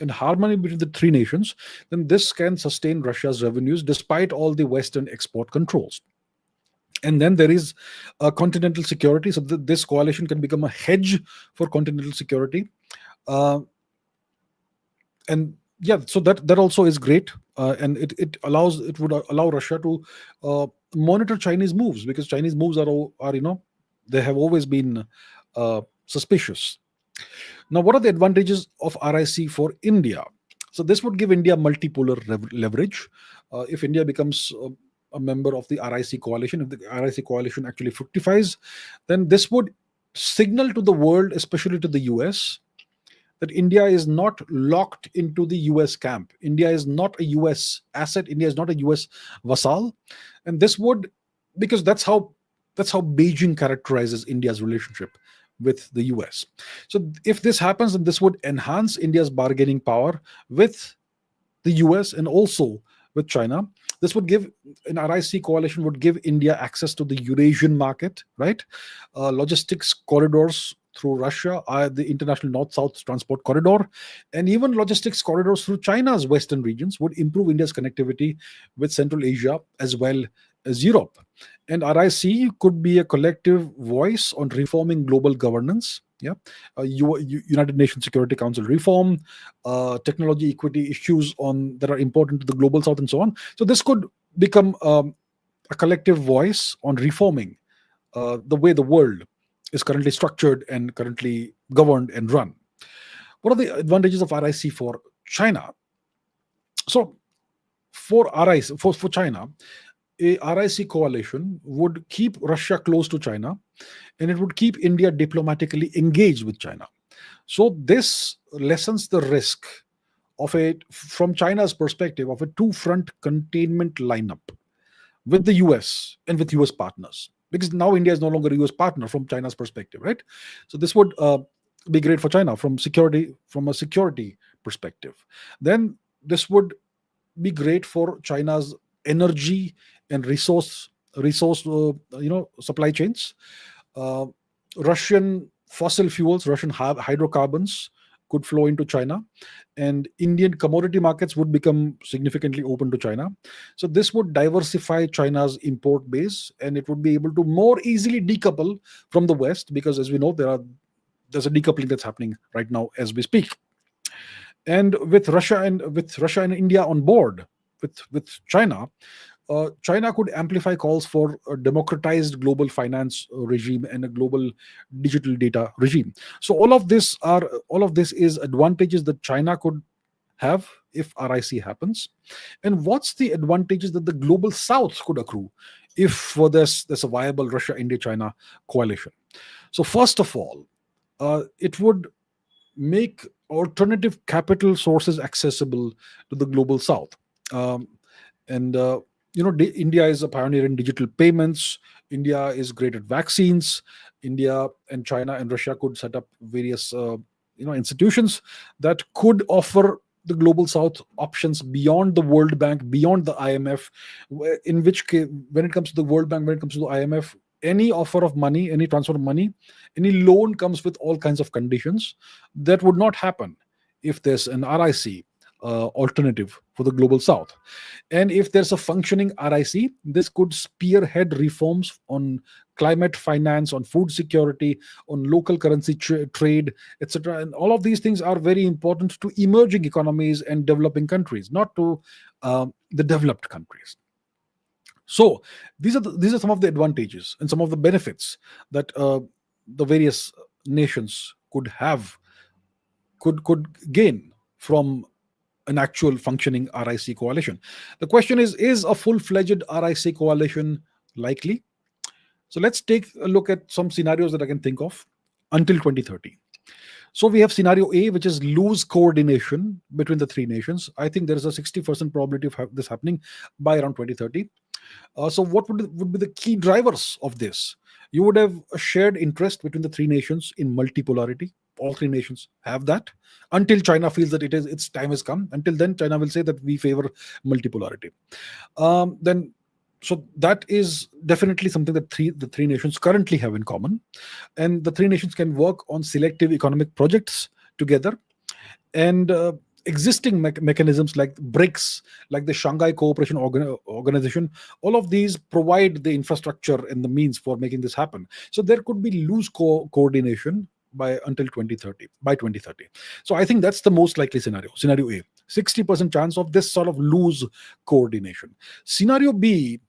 and harmony between the three nations, then this can sustain Russia's revenues despite all the Western export controls. And then there is continental security. So this coalition can become a hedge for continental security. And yeah, so that also is great. And it would allow Russia to monitor Chinese moves, because Chinese moves are they have always been suspicious. Now, what are the advantages of RIC for India? So this would give India multipolar leverage. If India becomes a member of the RIC coalition, if the RIC coalition actually fructifies, then this would signal to the world, especially to the US, that India is not locked into the US camp. India is not a US asset. India is not a US vassal. And this would, because that's how Beijing characterizes India's relationship with the US. So if this happens, then this would enhance India's bargaining power with the US and also with China. This would give an RIC coalition would give India access to the Eurasian market, right? Logistics corridors through Russia, the international north-south transport corridor, and even logistics corridors through China's western regions would improve India's connectivity with Central Asia as well as Europe. And RIC could be a collective voice on reforming global governance. Yeah, United Nations Security Council reform, technology equity issues that are important to the global south, and so on. So this could become a collective voice on reforming the way the world is currently structured and currently governed and run. What are the advantages of RIC for China? So for RIC, for China, a RIC coalition would keep Russia close to China, and it would keep India diplomatically engaged with China. So this lessens the risk from China's perspective, of a two-front containment lineup with the US and with US partners, because now India is no longer a US partner from China's perspective, right? So this would be great for China from a security perspective. Then this would be great for China's energy and resource supply chains. Russian fossil fuels, Russian hydrocarbons could flow into China, and Indian commodity markets would become significantly open to China. So this would diversify China's import base, and it would be able to more easily decouple from the West, because as we know, there's a decoupling that's happening right now as we speak. And with Russia and India on board with China, China could amplify calls for a democratized global finance regime and a global digital data regime. So all of this is advantages that China could have if RIC happens. And what's the advantages that the global South could accrue if there's a viable Russia-India-China coalition? So first of all, it would make alternative capital sources accessible to the global South. India is a pioneer in digital payments. India is great at vaccines. India and China and Russia could set up various institutions that could offer the global South options beyond the World Bank, beyond the IMF. In which case, when it comes to the World Bank, when it comes to the IMF, any offer of money, any transfer of money, any loan comes with all kinds of conditions. That would not happen if there's an RIC alternative for the global South. And if there's a functioning RIC, this could spearhead reforms on climate finance, on food security, on local currency trade, etc. And all of these things are very important to emerging economies and developing countries, not to the developed countries. So these are some of the advantages and some of the benefits that the various nations could gain from an actual functioning RIC coalition. The question is a full-fledged RIC coalition likely? So let's take a look at some scenarios that I can think of until 2030. So we have scenario A, which is loose coordination between the three nations. I think there is a 60% probability of this happening by around 2030. So what would be the key drivers of this? You would have a shared interest between the three nations in multipolarity. All three nations have that until China feels that its time has come. Until then, China will say that we favor multipolarity. So that is definitely something that the three nations currently have in common, and the three nations can work on selective economic projects together, and existing mechanisms like BRICS, like the Shanghai Cooperation Organization, all of these provide the infrastructure and the means for making this happen. So there could be loose coordination by 2030. So I think that's the most likely scenario A. 60% chance of this sort of loose coordination. Scenario B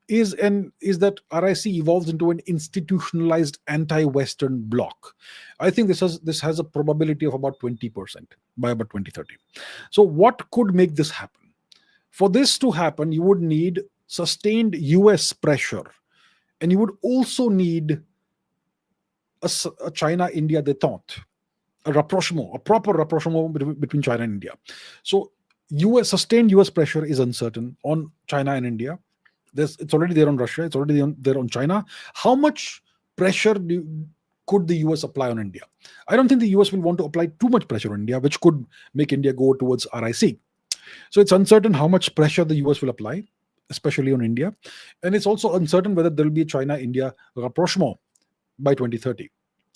is that RIC evolves into an institutionalized anti-Western bloc. I think this has a probability of about 20% by about 2030. So what could make this happen? For this to happen, you would need sustained US pressure, and you would also need a China-India détente, a proper rapprochement between China and India. So sustained US pressure is uncertain on China and India. It's already there on Russia. It's already there on China. How much pressure could the US apply on India? I don't think the US will want to apply too much pressure on India, which could make India go towards RIC. So it's uncertain how much pressure the US will apply, especially on India. And it's also uncertain whether there will be a China-India rapprochement by 2030.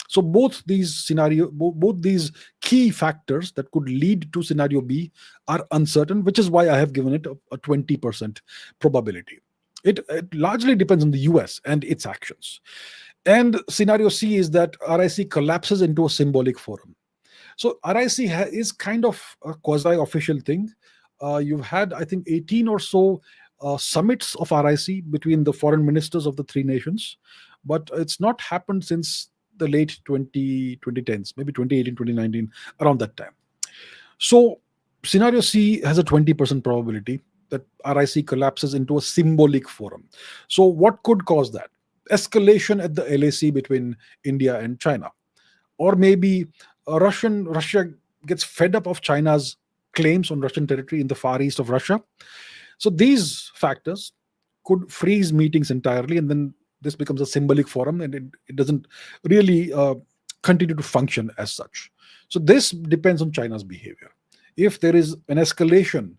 So both these both these key factors that could lead to scenario B are uncertain, which is why I have given it a 20% probability. It largely depends on the US and its actions. And scenario C is that RIC collapses into a symbolic forum. So RIC is kind of a quasi-official thing. You've had, I think, 18 or so summits of RIC between the foreign ministers of the three nations, but it's not happened since the late 2010s, maybe 2018, 2019, around that time. So scenario C has a 20% probability that RIC collapses into a symbolic forum. So what could cause that? Escalation at the LAC between India and China. Or maybe Russia gets fed up of China's claims on Russian territory in the far east of Russia. So these factors could freeze meetings entirely, and then this becomes a symbolic forum, and it doesn't really continue to function as such. So this depends on China's behavior. If there is an escalation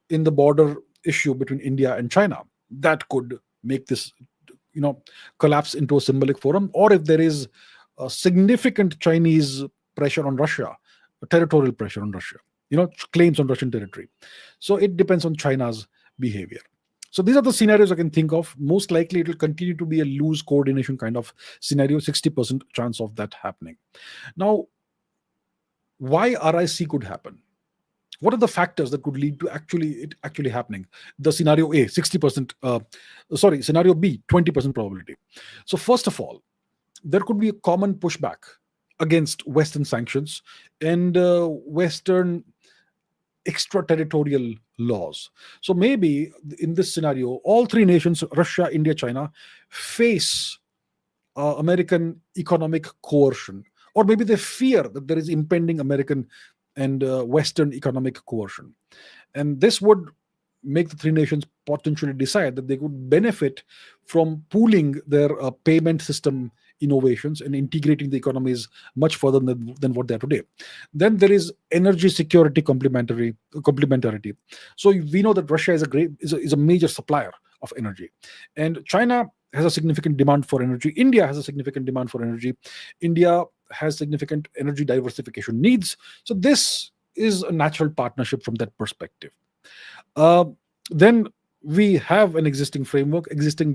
in the border issue between India and China, that could make this collapse into a symbolic forum. Or if there is a significant Chinese pressure on Russia, territorial pressure on Russia, claims on Russian territory. So it depends on China's behavior. So these are the scenarios I can think of. Most likely it will continue to be a loose coordination kind of scenario, 60% chance of that happening. Now, why RIC could happen? What are the factors that could lead to it actually happening? The scenario A, 60%, scenario B, 20% probability. So first of all, there could be a common pushback against Western sanctions and Western extraterritorial laws. So maybe in this scenario, all three nations, Russia, India, China, face American economic coercion, or maybe they fear that there is impending American and Western economic coercion. And this would make the three nations potentially decide that they could benefit from pooling their payment system innovations and integrating the economies much further than what they are today. Then there is energy security complementarity. So we know that Russia is a major supplier of energy, and China has a significant demand for energy. India has a significant demand for energy. India has significant energy diversification needs. So this is a natural partnership from that perspective. Then we have an existing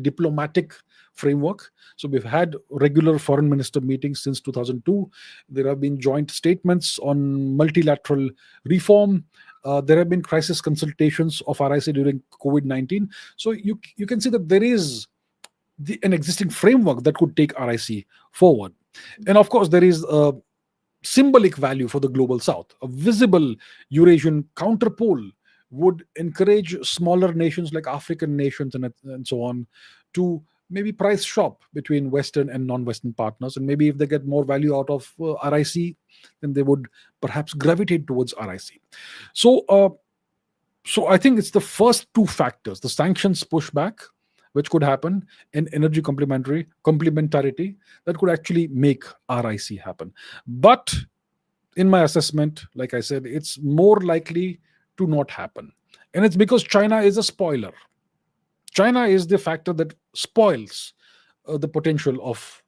diplomatic framework. So we've had regular foreign minister meetings since 2002. There have been joint statements on multilateral reform. There have been crisis consultations of RIC during COVID-19. So you can see that there is an existing framework that could take RIC forward. And of course, there is a symbolic value for the global south. A visible Eurasian counterpole would encourage smaller nations like African nations and so on to maybe price shop between Western and non-Western partners. And maybe if they get more value out of RIC, then they would perhaps gravitate towards RIC. So I think it's the first two factors, the sanctions pushback, which could happen, and energy complementarity that could actually make RIC happen. But in my assessment, like I said, it's more likely to not happen. And it's because China is a spoiler. China is the factor that spoils the potential of,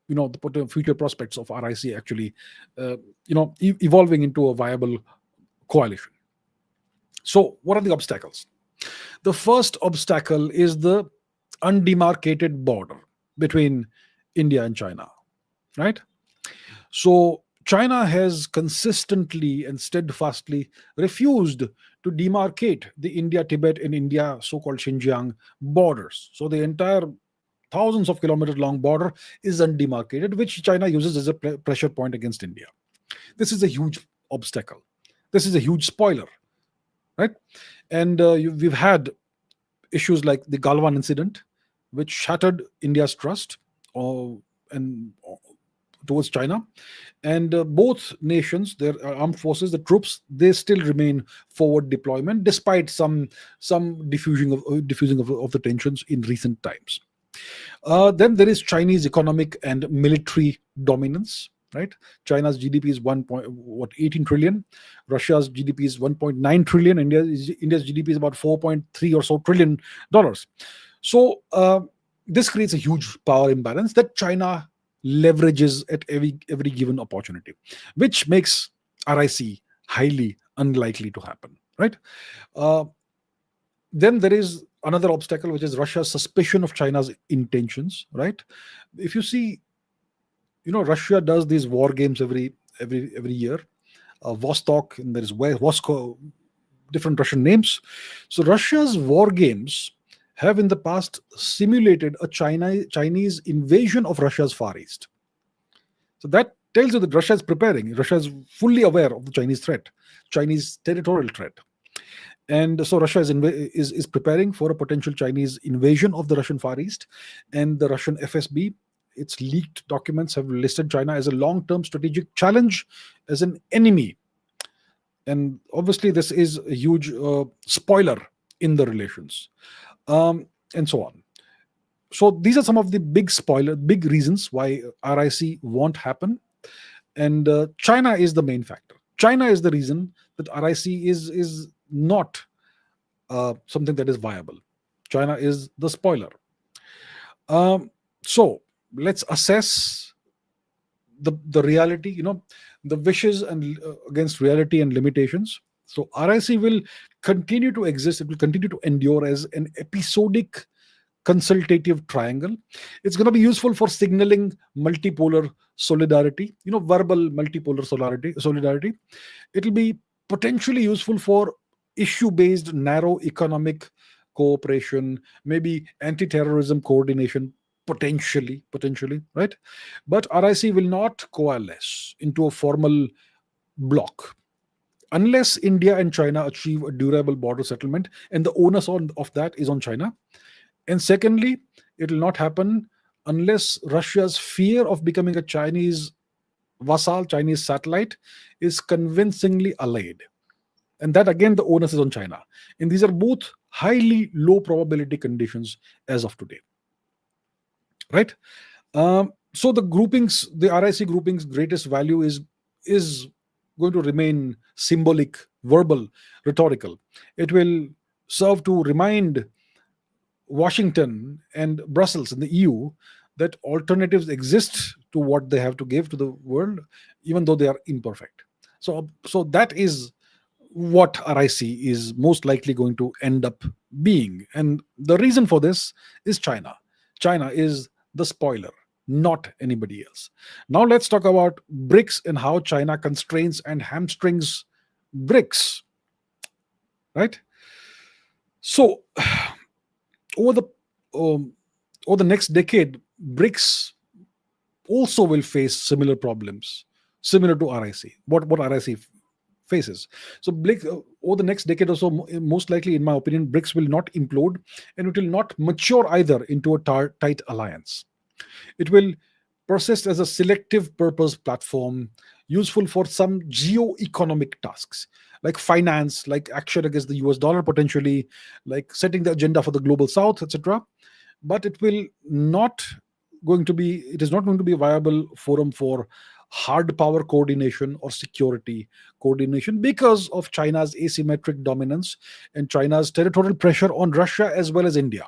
the future prospects of RIC actually, evolving into a viable coalition. So what are the obstacles? The first obstacle is the undemarcated border between India and China, right? So China has consistently and steadfastly refused to demarcate the India-Tibet and India so-called Xinjiang borders. So the entire thousands of kilometers long border is undemarcated, which China uses as a pressure point against India. This is a huge obstacle. This is a huge spoiler, right? And we've had issues like the Galwan incident, which shattered India's trust towards China. And both nations, their armed forces, the troops, they still remain forward deployment despite some diffusing of the tensions in recent times. Then there is Chinese economic and military dominance. Right, China's GDP is 18 trillion. Russia's GDP is 1.9 trillion. India's GDP is about 4.3 or so trillion dollars. So this creates a huge power imbalance that China leverages at every given opportunity, which makes RIC highly unlikely to happen. Right. Uh, then there is another obstacle, which is Russia's suspicion of China's intentions. Right. If you see, Russia does these war games every year. Vostok, and there is Vosko, different Russian names. So Russia's war games have in the past simulated a Chinese invasion of Russia's Far East. So that tells you that Russia is preparing. Russia is fully aware of the Chinese threat, Chinese territorial threat. And so Russia is preparing for a potential Chinese invasion of the Russian Far East. And the Russian FSB, its leaked documents have listed China as a long-term strategic challenge, as an enemy. And obviously this is a huge spoiler in the relations, and so on. So these are some of the big reasons why RIC won't happen. And China is the main factor. China is the reason that RIC is not something that is viable. China is the spoiler. So let's assess the reality, the wishes and against reality and limitations. So RIC will continue to exist. It will continue to endure as an episodic consultative triangle. It's going to be useful for signaling multipolar solidarity, verbal multipolar solidarity. It will be potentially useful for issue-based narrow economic cooperation, maybe anti-terrorism coordination, potentially, right? But RIC will not coalesce into a formal bloc unless India and China achieve a durable border settlement, and the onus of that is on China. And secondly, it will not happen unless Russia's fear of becoming a Chinese vassal, Chinese satellite, is convincingly allayed. And that again, the onus is on China. And these are both highly low probability conditions as of today. Right? So the RIC groupings' greatest value is going to remain symbolic, verbal, rhetorical. It will serve to remind Washington and Brussels and the EU that alternatives exist to what they have to give to the world, even though they are imperfect. So that is what RIC is most likely going to end up being. And the reason for this is China. China is the spoiler, not anybody else. Now let's talk about BRICS and how China constrains and hamstrings BRICS. Right? So over the next decade, BRICS also will face similar problems, similar to RIC. What RIC faces. So over the next decade or so, most likely, in my opinion, BRICS will not implode, and it will not mature either into a tight alliance. It will persist as a selective purpose platform, useful for some geo-economic tasks, like finance, like action against the US dollar potentially, like setting the agenda for the global south, etc. But it is not going to be a viable forum for hard power coordination or security coordination because of China's asymmetric dominance and China's territorial pressure on Russia as well as India.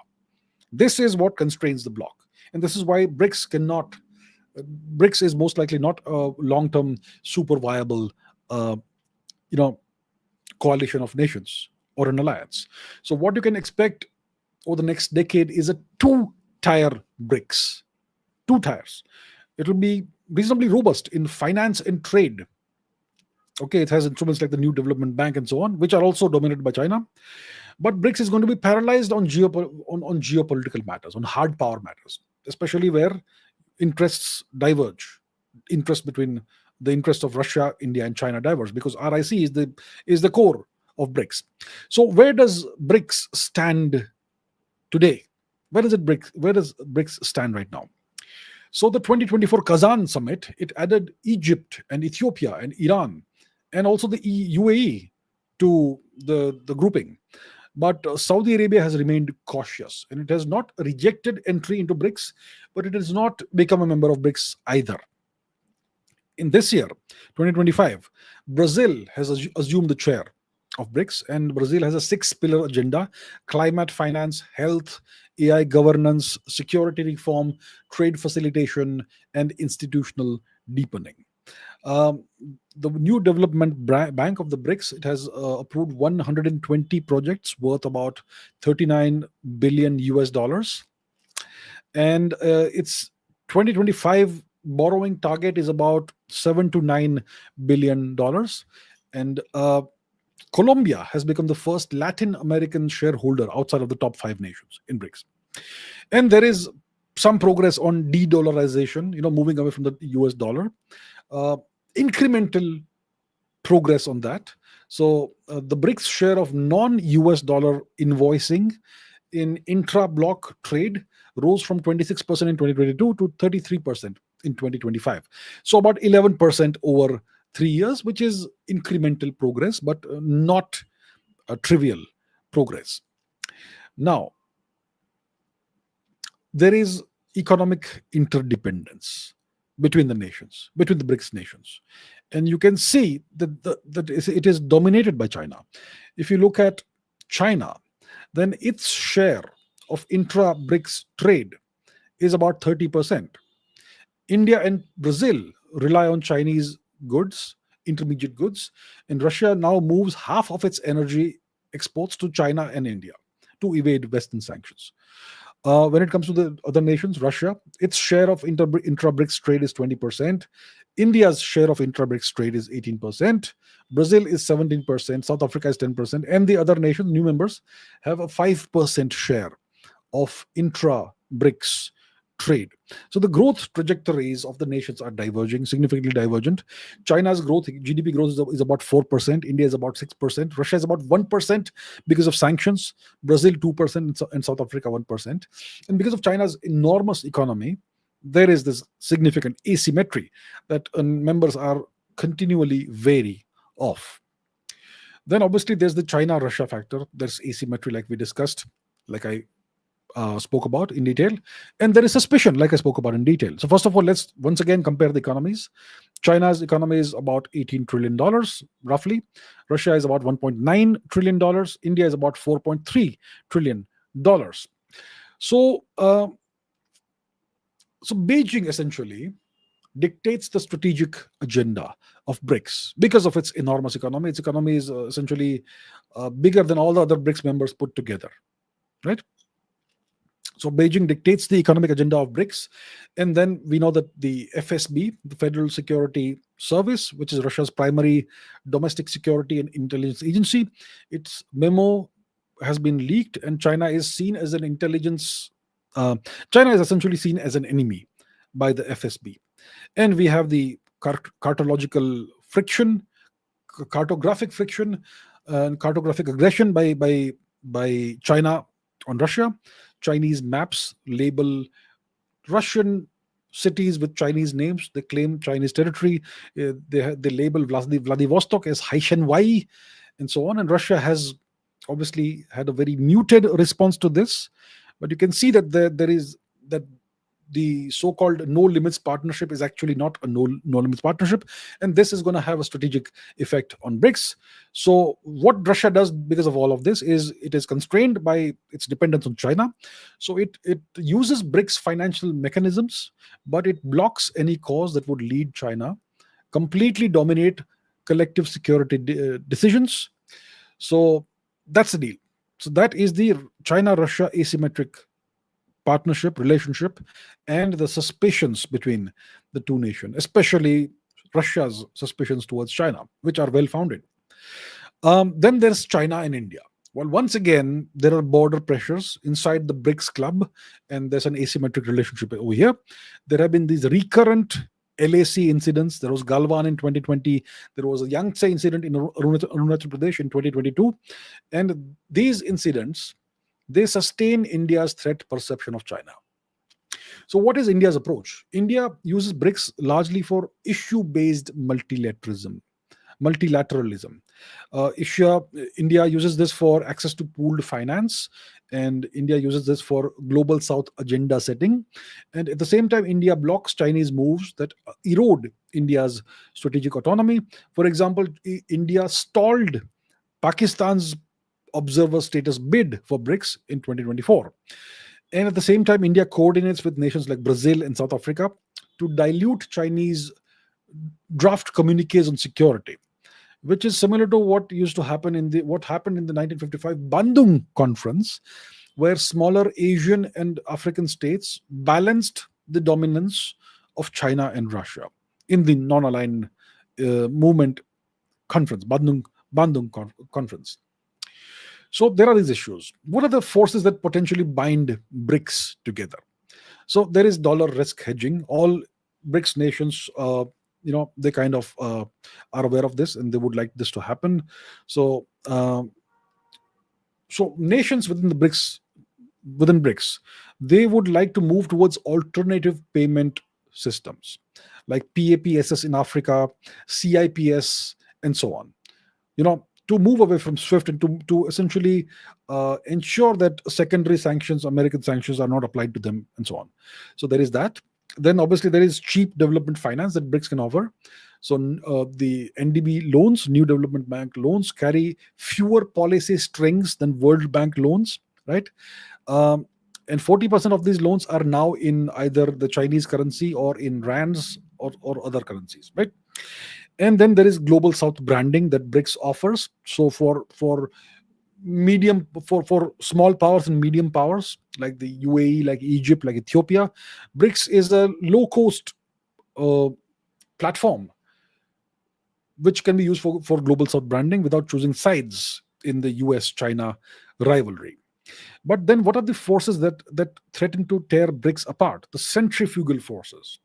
This is what constrains the bloc. And this is why BRICS is most likely not a long-term super viable coalition of nations or an alliance. So what you can expect over the next decade is a two-tier BRICS. Two tiers. It will be reasonably robust in finance and trade. Okay, it has instruments like the New Development Bank and so on, which are also dominated by China. But BRICS is going to be paralyzed on geopolitical matters, on hard power matters, especially where interests diverge. Between the interests of Russia, India, and China diverge, because RIC is the core of BRICS. So where does BRICS stand today? Where does BRICS stand right now? So the 2024 Kazan summit, it added Egypt and Ethiopia and Iran and also the UAE to the grouping. But Saudi Arabia has remained cautious, and it has not rejected entry into BRICS, but it has not become a member of BRICS either. In this year, 2025, Brazil has assumed the chair of BRICS, and Brazil has a six-pillar agenda: climate finance, health, AI governance, security reform, trade facilitation, and institutional deepening. Um, the new development bank of the BRICS, it has approved 120 projects worth about 39 billion US dollars, and its 2025 borrowing target is about 7 to 9 billion dollars. And Colombia has become the first Latin American shareholder outside of the top five nations in BRICS. And there is some progress on de-dollarization, moving away from the US dollar. Uh, Incremental progress on that. So the BRICS share of non-US dollar invoicing in intra-block trade rose from 26% in 2022 to 33% in 2025. So about 11% over 3 years, which is incremental progress, but not a trivial progress. Now, there is economic interdependence between the nations, between the BRICS nations. And you can see that it is dominated by China. If you look at China, then its share of intra-BRICS trade is about 30%. India and Brazil rely on Chinese goods, intermediate goods, and Russia now moves half of its energy exports to China and India to evade Western sanctions. When it comes to the other nations, Russia, its share of intra-BRICS trade is 20%. India's share of intra-BRICS trade is 18%. Brazil is 17%. South Africa is 10%. And the other nations, new members, have a 5% share of intra-BRICS trade. So the growth trajectories of the nations are diverging, significantly divergent. China's growth, GDP growth is about 4%. India is about 6%. Russia is about 1% because of sanctions. Brazil 2% and South Africa 1%. And because of China's enormous economy, there is this significant asymmetry that members are continually wary of. Then obviously there's the China-Russia factor. There's asymmetry, like we discussed, like I spoke about in detail, and there is suspicion, like I spoke about in detail. So first of all, let's once again compare the economies. China's economy is about $18 trillion roughly. Russia is about $1.9 trillion. India is about $4.3 trillion. So Beijing essentially dictates the strategic agenda of BRICS because of its enormous economy. Its economy is essentially bigger than all the other BRICS members put together, right? So Beijing dictates the economic agenda of BRICS. And then we know that the FSB, the Federal Security Service, which is Russia's primary domestic security and intelligence agency, its memo has been leaked, and China is seen as an intelligence. China is essentially seen as an enemy by the FSB. And we have the cartological friction, cartographic friction, and cartographic aggression by China on Russia. Chinese maps label Russian cities with Chinese names. They claim Chinese territory. They label Vladivostok as Haishenwai, and so on. And Russia has obviously had a very muted response to this. But you can see that there is that the so-called no limits partnership is actually not a no limits partnership, and this is going to have a strategic effect on BRICS. So what Russia does because of all of this is it is constrained by its dependence on China. So it uses BRICS financial mechanisms, but it blocks any cause that would lead China completely dominate collective security decisions. So that's the deal. So that is the China-Russia asymmetric partnership, relationship, and the suspicions between the two nations, especially Russia's suspicions towards China, which are well founded. Then there's China and India. Well, once again, there are border pressures inside the BRICS club, and there's an asymmetric relationship over here. There have been these recurrent LAC incidents. There was Galwan in 2020. There was a Yangtze incident in Arunachal Pradesh in 2022. And these incidents, they sustain India's threat perception of China. So what is India's approach? India uses BRICS largely for issue-based multilateralism. multilateralism. Asia, India uses this for access to pooled finance, and India uses this for global South agenda setting. And at the same time, India blocks Chinese moves that erode India's strategic autonomy. For example, India stalled Pakistan's observer status bid for BRICS in 2024. And at the same time, India coordinates with nations like Brazil and South Africa to dilute Chinese draft communiques on security, which is similar to what used to happen what happened in the 1955 Bandung Conference, where smaller Asian and African states balanced the dominance of China and Russia in the non-aligned movement conference, Bandung Conference. So there are these issues. What are the forces that potentially bind BRICS together? So there is dollar risk hedging. All BRICS nations, they kind of are aware of this, and they would like this to happen. So, nations within BRICS, they would like to move towards alternative payment systems like PAPSS in Africa, CIPS, and so on. To move away from SWIFT and to essentially ensure that secondary sanctions, American sanctions, are not applied to them, and so on. So there is that. Then obviously there is cheap development finance that BRICS can offer. So the NDB loans, New Development Bank loans, carry fewer policy strings than World Bank loans, right? And 40% of these loans are now in either the Chinese currency or in rands or other currencies, right? And then there is global South branding that BRICS offers. So for small powers and medium powers like the UAE, like Egypt, like Ethiopia, BRICS is a low-cost platform which can be used for global South branding without choosing sides in the US-China rivalry. But then what are the forces that threaten to tear BRICS apart? The centrifugal forces.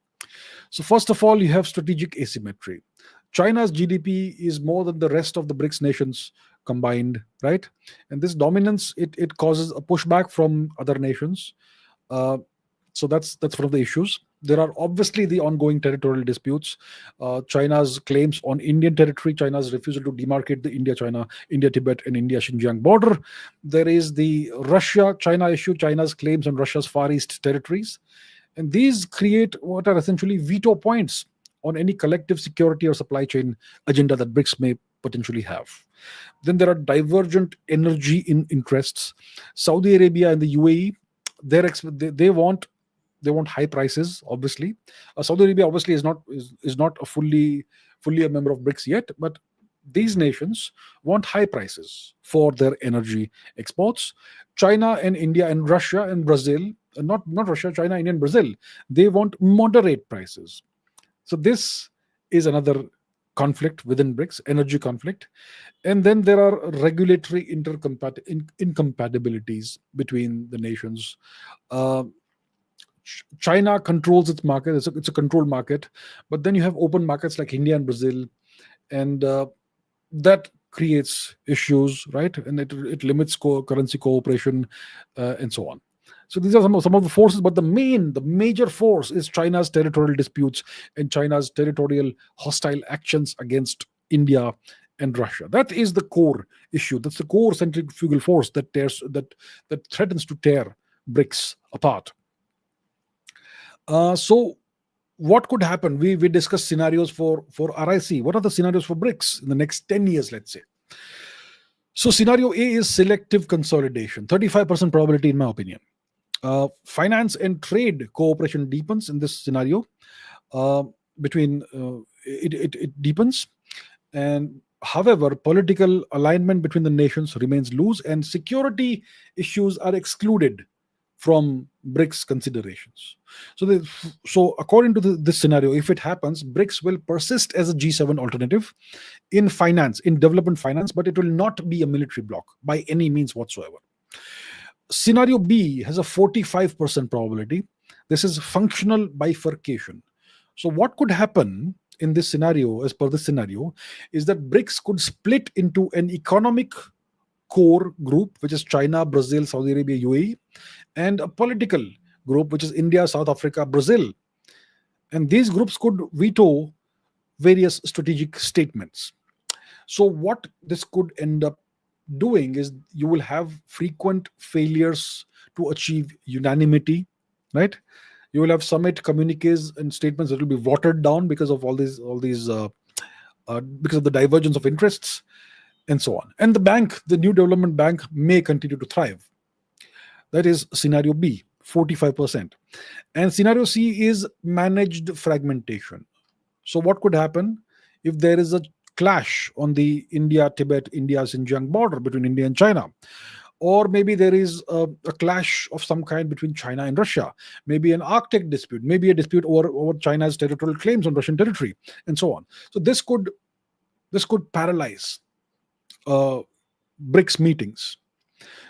So first of all, you have strategic asymmetry. China's GDP is more than the rest of the BRICS nations combined, right? And this dominance, it causes a pushback from other nations. So that's one of the issues. There are obviously the ongoing territorial disputes. China's claims on Indian territory, China's refusal to demarcate the India-China, India-Tibet, and India-Xinjiang border. There is the Russia-China issue, China's claims on Russia's Far East territories. And these create what are essentially veto points on any collective security or supply chain agenda that BRICS may potentially have. Then there are divergent energy interests. Saudi Arabia and the UAE, they want high prices. Obviously, Saudi Arabia obviously is not a fully a member of BRICS yet, but these nations want high prices for their energy exports. China and India and Russia and Brazil, not Russia, China, India, and Brazil, they want moderate prices. So this is another conflict within BRICS, energy conflict. And then there are regulatory incompatibilities between the nations. China controls its market. It's a controlled market. But then you have open markets like India and Brazil. And that creates issues, right? And it limits currency cooperation and so on. So these are some of the forces, but the major force is China's territorial disputes and China's territorial hostile actions against India and Russia. That is the core issue. That's the core centrifugal force that threatens to tear BRICS apart. So what could happen? We discussed scenarios for RIC. What are the scenarios for BRICS in the next 10 years, let's say? So scenario A is selective consolidation, 35% probability in my opinion. Finance and trade cooperation deepens in this scenario. It deepens, and however, political alignment between the nations remains loose, and security issues are excluded from BRICS considerations. So according to this scenario, if it happens, BRICS will persist as a G7 alternative in finance, in development finance, but it will not be a military bloc by any means whatsoever. Scenario B has a 45% probability. This is functional bifurcation. So what could happen in this scenario, as per this scenario, is that BRICS could split into an economic core group, which is China, Brazil, Saudi Arabia, UAE, and a political group, which is India, South Africa, Brazil. And these groups could veto various strategic statements. So what this could end up doing is you will have frequent failures to achieve unanimity, right? You will have summit communiques and statements that will be watered down because of all these because of the divergence of interests and so on. And the new development bank, may continue to thrive. That is scenario B, 45%. And scenario C is managed fragmentation. So what could happen if there is a clash on the India-Xinjiang border between India and China? Or maybe there is a clash of some kind between China and Russia, maybe an Arctic dispute, maybe a dispute over China's territorial claims on Russian territory, and so on. So this could paralyze uh, BRICS meetings.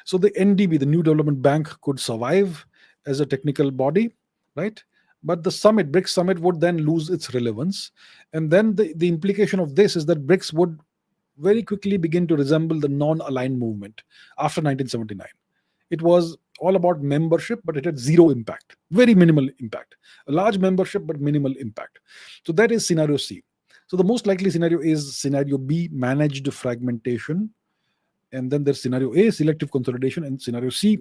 So the NDB, the New Development Bank, could survive as a technical body, right? But the BRICS summit would then lose its relevance. And then the implication of this is that BRICS would very quickly begin to resemble the non-aligned movement after 1979. It was all about membership, but it had zero impact, very minimal impact. A large membership, but minimal impact. So that is scenario C. So the most likely scenario is scenario B, managed fragmentation. And then there's scenario A, selective consolidation, and scenario C,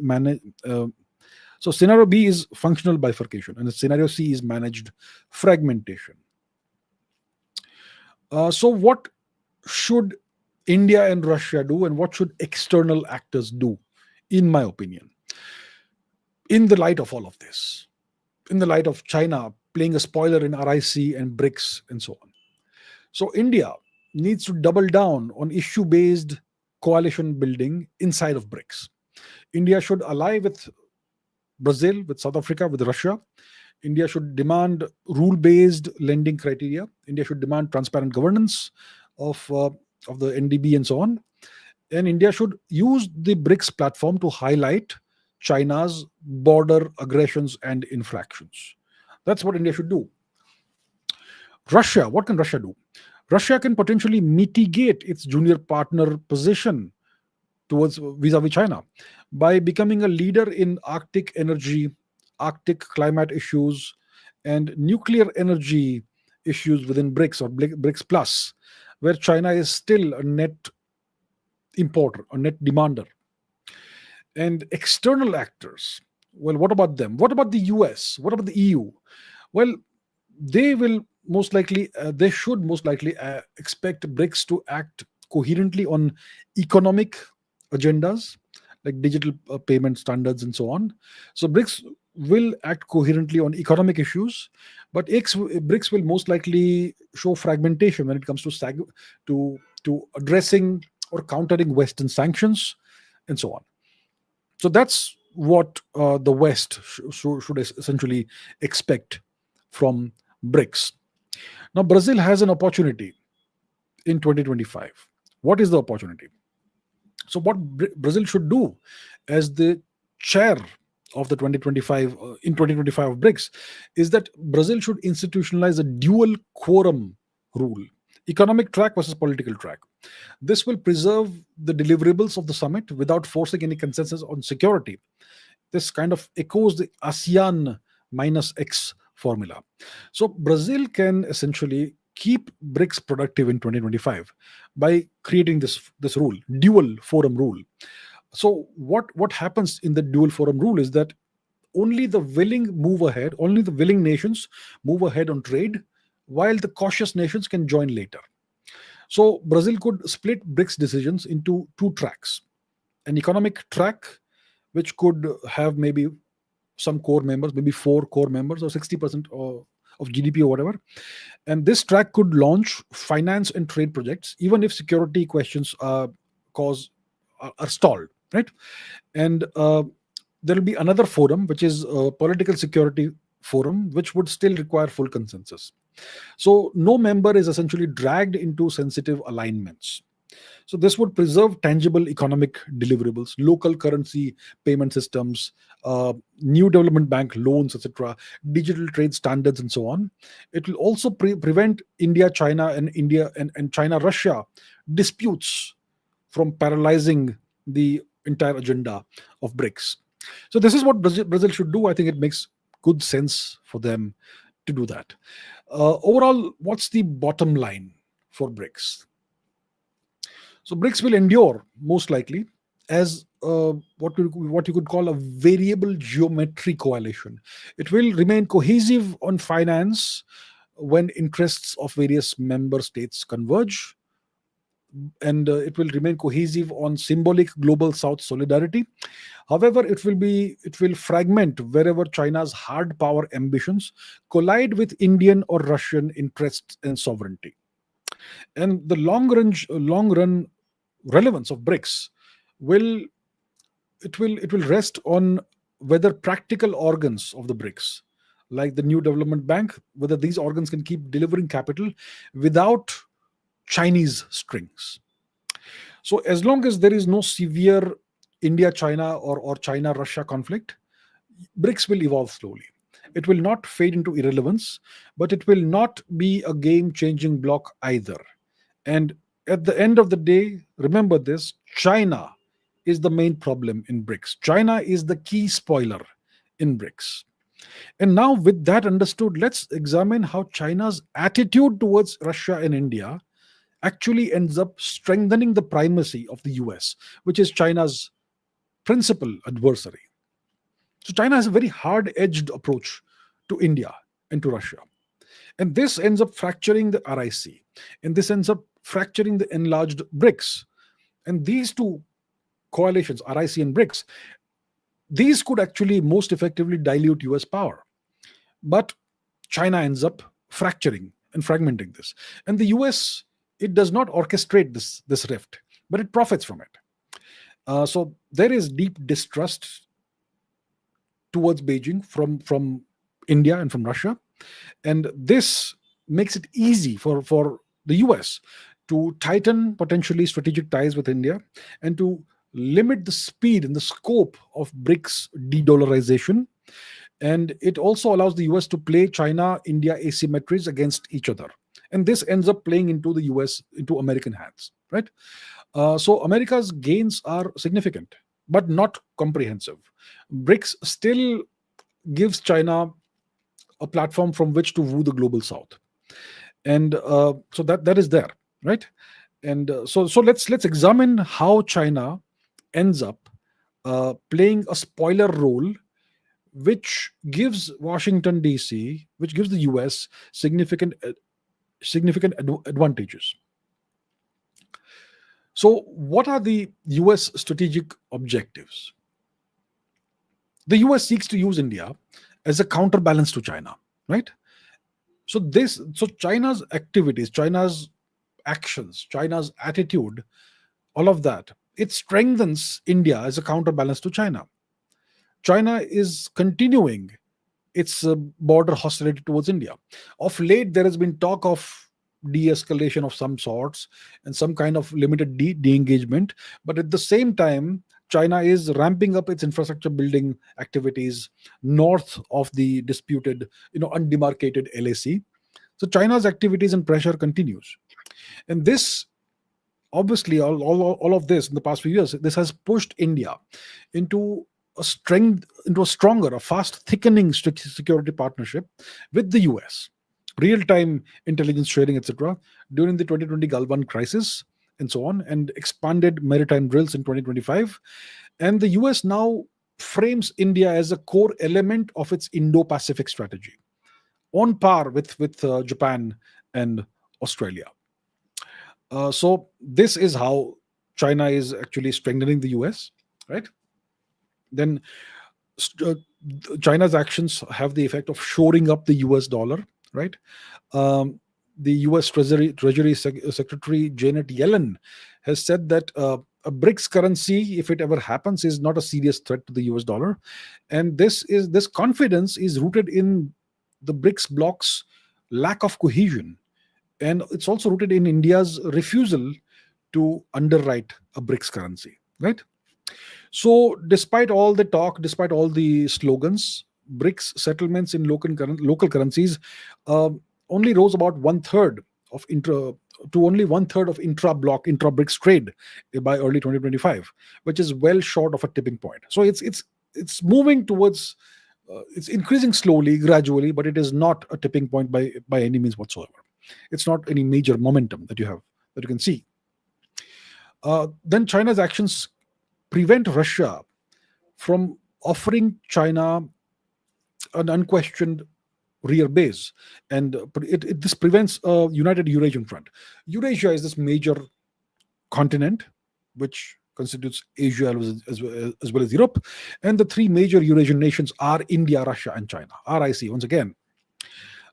so scenario B is functional bifurcation, and scenario C is managed fragmentation. So what should India and Russia do, and what should external actors do, in my opinion, in the light of all of this, in the light of China playing a spoiler in RIC and BRICS and so on? So India needs to double down on issue-based coalition building inside of BRICS. India should ally with Brazil, with South Africa, with Russia. India should demand rule-based lending criteria. India should demand transparent governance of the NDB and so on. And India should use the BRICS platform to highlight China's border aggressions and infractions. That's what India should do. Russia, what can Russia do? Russia can potentially mitigate its junior partner position towards vis-a-vis China by becoming a leader in Arctic energy, Arctic climate issues, and nuclear energy issues within BRICS or BRICS Plus, where China is still a net importer, a net demander. And external actors, well, what about them? What about the US? What about the EU? Well, they should most likely expect BRICS to act coherently on economic agendas like digital payment standards and so on. So BRICS will act coherently on economic issues, but BRICS will most likely show fragmentation when it comes to addressing or countering Western sanctions and so on. So that's what the West should essentially expect from BRICS. Now, Brazil has an opportunity in 2025. What is the opportunity? So what Brazil should do as the chair of the 2025 in 2025 of BRICS is that Brazil should institutionalize a dual quorum rule, economic track versus political track. This will preserve the deliverables of the summit without forcing any consensus on security. This kind of echoes the ASEAN minus X formula. So Brazil can essentially keep BRICS productive in 2025 by creating this rule, dual forum rule. So what happens in the dual forum rule is that only the willing nations move ahead on trade, while the cautious nations can join later. So Brazil could split BRICS decisions into two tracks: an economic track, which could have maybe some core members, maybe 4 core members or 60% of GDP or whatever. And this track could launch finance and trade projects, even if security questions are stalled, right? And there will be another forum, which is a political security forum, which would still require full consensus. So no member is essentially dragged into sensitive alignments. So this would preserve tangible economic deliverables, local currency payment systems, new development bank loans, etc., digital trade standards, and so on. It will also prevent India-China and China-Russia disputes from paralyzing the entire agenda of BRICS. So this is what Brazil should do. I think it makes good sense for them to do that. Overall, what's the bottom line for BRICS? So BRICS will endure most likely as what you could call a variable geometry coalition. It will remain cohesive on finance when interests of various member states converge, and it will remain cohesive on symbolic global South solidarity. However, it will fragment wherever China's hard power ambitions collide with Indian or Russian interests and sovereignty. And the long run relevance of BRICS will it will rest on whether practical organs of the BRICS, like the new development bank, whether these organs can keep delivering capital without Chinese strings. So as long as there is no severe India China or China Russia conflict, BRICS will evolve slowly. It will not fade into irrelevance, but it will not be a game changing block either. And at the end of the day, remember this: China is the main problem in BRICS. China is the key spoiler in BRICS. And now, with that understood, let's examine how China's attitude towards Russia and India actually ends up strengthening the primacy of the US, which is China's principal adversary. So China has a very hard edged approach to India and to Russia. And this ends up fracturing the RIC. And this ends up fracturing the enlarged BRICS. And these two coalitions, RIC and BRICS, these could actually most effectively dilute US power. But China ends up fracturing and fragmenting this. And the US, it does not orchestrate this rift, but it profits from it. So there is deep distrust towards Beijing from India and from Russia. And this makes it easy for the US to tighten potentially strategic ties with India and to limit the speed and the scope of BRICS de-dollarization. And it also allows the US to play China-India asymmetries against each other. And this ends up playing into the US, into American hands, right? So America's gains are significant, but not comprehensive. BRICS still gives China a platform from which to woo the global South. And so that is there, right? And so let's examine how China ends up playing a spoiler role, which gives Washington DC, which gives the US significant advantages. So what are the US strategic objectives? The US seeks to use India as a counterbalance to China, right? So China's activities, China's actions, China's attitude, all of that, it strengthens India as a counterbalance to China. China is continuing its border hostility towards India. Of late, there has been talk of de-escalation of some sorts and some kind of limited de-engagement. But at the same time, China is ramping up its infrastructure building activities north of the disputed, undemarcated LAC. So China's activities and pressure continues. And this, obviously, all of this in the past few years, this has pushed India into a stronger, a fast thickening security partnership with the US, real-time intelligence sharing, etc., during the 2020 Gulf War crisis and so on, and expanded maritime drills in 2025. And the US now frames India as a core element of its Indo-Pacific strategy, on par with Japan and Australia. So this is how China is actually strengthening the US, right? Then China's actions have the effect of shoring up the US dollar, right? The US Treasury Secretary Janet Yellen has said that a BRICS currency, if it ever happens, is not a serious threat to the US dollar. And this confidence is rooted in the BRICS bloc's lack of cohesion. And it's also rooted in India's refusal to underwrite a BRICS currency, right? So despite all the talk, despite all the slogans, BRICS settlements in local currencies only rose about one-third of intra-BRICS trade by early 2025, which is well short of a tipping point. So it's moving towards, it's increasing slowly, gradually, but it is not a tipping point by any means whatsoever. It's not any major momentum that you can see. then China's actions prevent Russia from offering China an unquestioned rear base, and this prevents a united Eurasian front. Eurasia is this major continent which constitutes Asia as well as Europe, and the three major Eurasian nations are India, Russia, and China. RIC once again.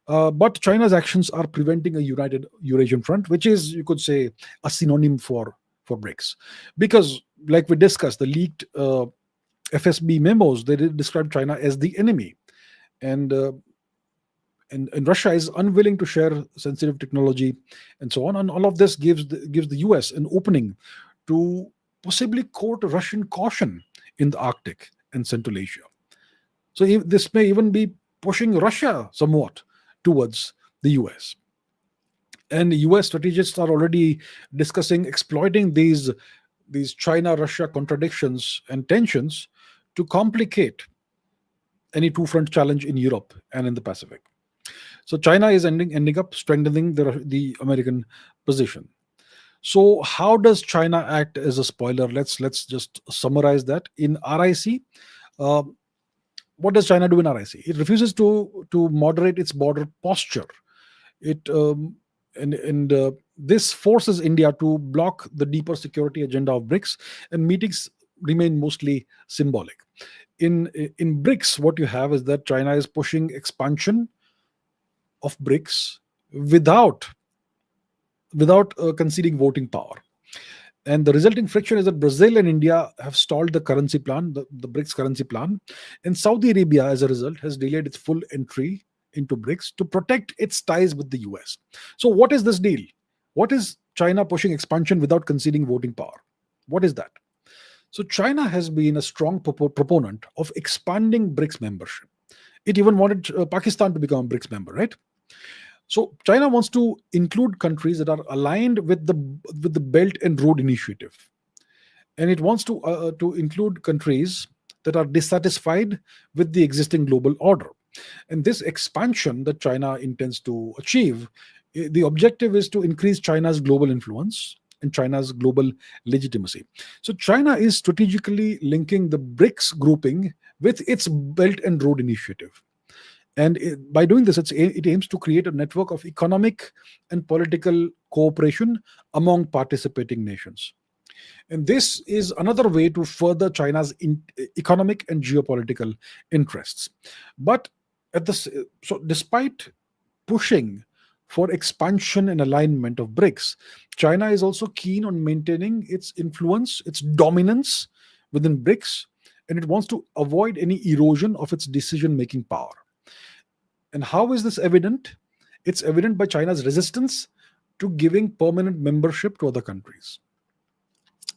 But China's actions are preventing a united Eurasian front, which is, you could say, a synonym for BRICS, because, like we discussed, the leaked FSB memos, they did describe China as the enemy, and and Russia is unwilling to share sensitive technology and so on. And all of this gives the US an opening to possibly court Russian caution in the Arctic and Central Asia. So this may even be pushing Russia somewhat towards the US. And US strategists are already discussing exploiting these China-Russia contradictions and tensions to complicate any two-front challenge in Europe and in the Pacific. So China is ending up strengthening the American position. So how does China act as a spoiler? Let's just summarize that. In RIC, what does China do in RIC? It refuses to moderate its border posture. It this forces India to block the deeper security agenda of BRICS, and meetings remain mostly symbolic. In BRICS, what you have is that China is pushing expansion of BRICS without conceding voting power. And the resulting friction is that Brazil and India have stalled the currency plan, the BRICS currency plan. And Saudi Arabia, as a result, has delayed its full entry into BRICS to protect its ties with the US. So what is this deal? What is China pushing expansion without conceding voting power? What is that? So China has been a strong proponent of expanding BRICS membership. It even wanted Pakistan to become a BRICS member, right? So China wants to include countries that are aligned with the Belt and Road Initiative, and it wants to include countries that are dissatisfied with the existing global order. And this expansion that China intends to achieve, the objective is to increase China's global influence and China's global legitimacy. So China is strategically linking the BRICS grouping with its Belt and Road Initiative. And by doing this, it aims to create a network of economic and political cooperation among participating nations. And this is another way to further China's economic and geopolitical interests. But so despite pushing for expansion and alignment of BRICS, China is also keen on maintaining its influence, its dominance within BRICS, and it wants to avoid any erosion of its decision-making power. And how is this evident? It's evident by China's resistance to giving permanent membership to other countries.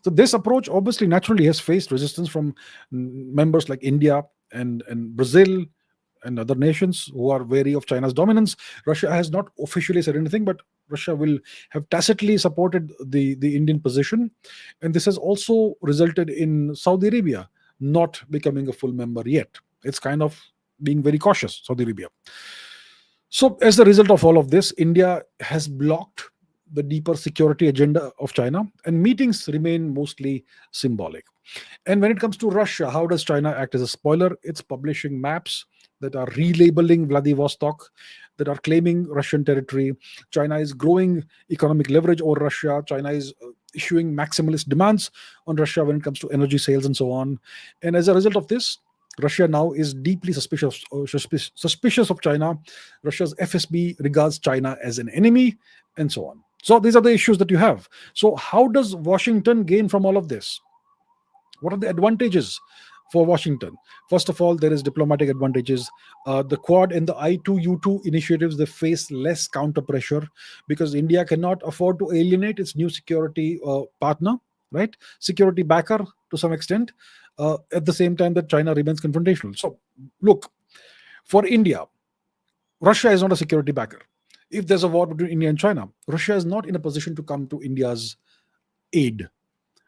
So this approach obviously naturally has faced resistance from members like India and Brazil and other nations who are wary of China's dominance. Russia has not officially said anything, but Russia will have tacitly supported the Indian position. And this has also resulted in Saudi Arabia not becoming a full member yet. It's kind of being very cautious, Saudi Arabia. So as a result of all of this, India has blocked the deeper security agenda of China, and meetings remain mostly symbolic. And when it comes to Russia, how does China act as a spoiler? It's publishing maps that are relabeling Vladivostok, that are claiming Russian territory. China is growing economic leverage over Russia. China is issuing maximalist demands on Russia when it comes to energy sales and so on. And as a result of this, Russia now is deeply suspicious of China. Russia's FSB regards China as an enemy, and so on. So these are the issues that you have. So how does Washington gain from all of this? What are the advantages for Washington? First of all, there is diplomatic advantages. The Quad and the I2U2 initiatives, they face less counter pressure because India cannot afford to alienate its new security partner, right? Security backer to some extent, at the same time that China remains confrontational. So look, for India, Russia is not a security backer. If there's a war between India and China, Russia is not in a position to come to India's aid,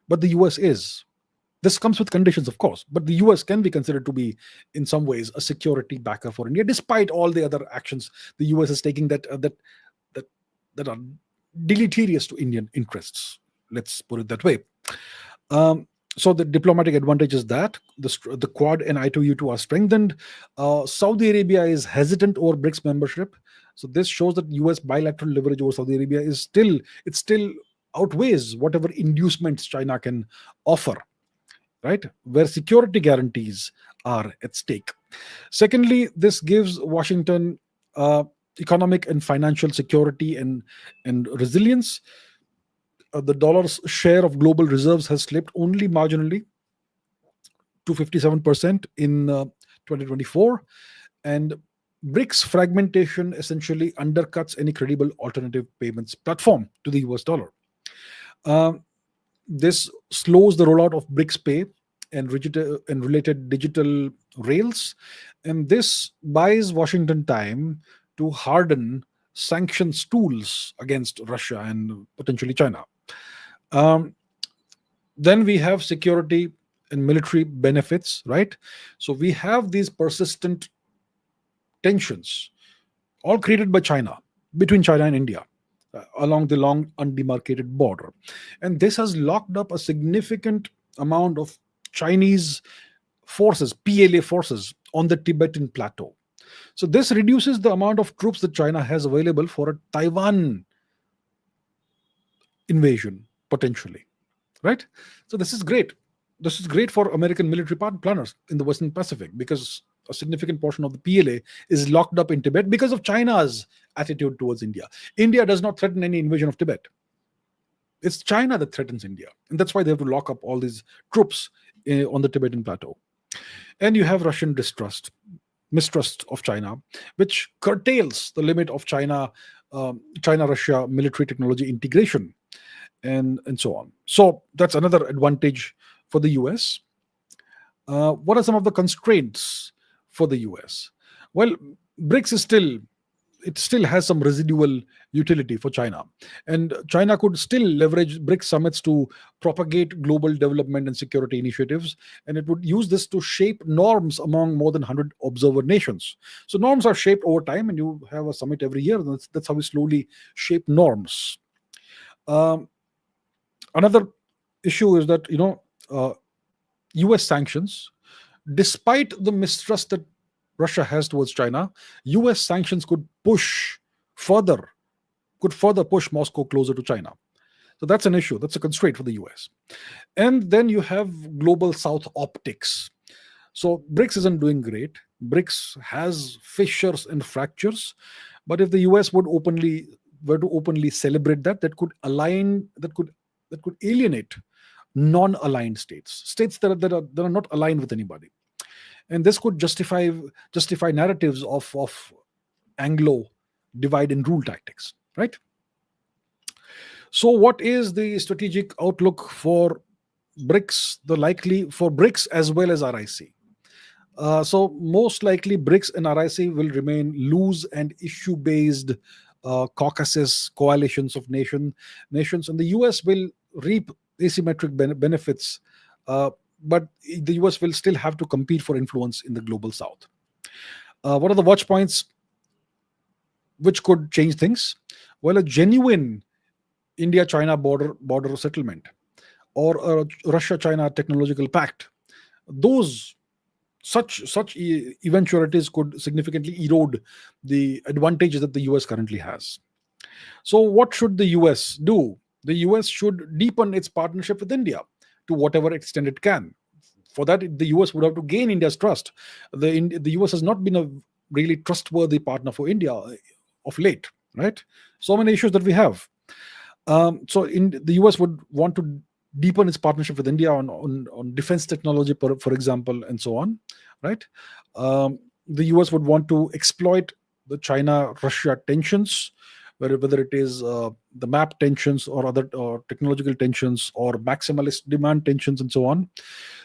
but the US is. This comes with conditions, of course, but the US can be considered to be, in some ways, a security backer for India, despite all the other actions the US is taking that are deleterious to Indian interests. Let's put it that way. So the diplomatic advantage is that the Quad and I2U2 are strengthened. Saudi Arabia is hesitant over BRICS membership. So this shows that US bilateral leverage over Saudi Arabia is still outweighs whatever inducements China can offer, right? Where security guarantees are at stake. Secondly, this gives Washington economic and financial security and resilience. The dollar's share of global reserves has slipped only marginally to 57% in 2024. And BRICS fragmentation essentially undercuts any credible alternative payments platform to the US dollar. This slows the rollout of BRICS Pay and related digital rails. And this buys Washington time to harden sanctions tools against Russia and potentially China. Then we have security and military benefits, right? So we have these persistent tensions, all created by China, between China and India, along the long undemarcated border. And this has locked up a significant amount of Chinese forces, PLA forces, on the Tibetan plateau. So this reduces the amount of troops that China has available for a Taiwan invasion, potentially, right? So this is great. This is great for American military planners in the Western Pacific, because a significant portion of the PLA is locked up in Tibet because of China's attitude towards India. India does not threaten any invasion of Tibet. It's China that threatens India. And that's why they have to lock up all these troops on the Tibetan plateau. And you have Russian mistrust of China, which curtails the limit of China-Russia military technology integration, and so on. So that's another advantage for the US. What are some of the constraints for the US? Well, BRICS still has some residual utility for China. And China could still leverage BRICS summits to propagate global development and security initiatives. And it would use this to shape norms among more than 100 observer nations. So norms are shaped over time, and you have a summit every year. That's how we slowly shape norms. Another issue is that, US sanctions, despite the mistrust that Russia has towards China, US sanctions could further push Moscow closer to China. So that's an issue. That's a constraint for the US. And then you have global South optics. So BRICS isn't doing great. BRICS has fissures and fractures. But if the US were to openly celebrate that could alienate non-aligned states that are not aligned with anybody. And this could justify narratives of Anglo divide and rule tactics, right? So what is the strategic outlook for BRICS, for BRICS as well as RIC? So most likely BRICS and RIC will remain loose and issue-based caucuses, coalitions of nations, and the US will reap asymmetric benefits, but the US will still have to compete for influence in the global South. What are the watch points which could change things? Well, a genuine India-China border settlement, or a Russia-China technological pact. Such eventualities could significantly erode the advantages that the US currently has. So what should the US do? The US should deepen its partnership with India to whatever extent it can. For that, the US would have to gain India's trust. The US has not been a really trustworthy partner for India of late, right? So many issues that we have. So the US would want to deepen its partnership with India on defense technology, for example, and so on, right? The US would want to exploit the China-Russia tensions, whether it is the map tensions or other technological tensions or maximalist demand tensions and so on.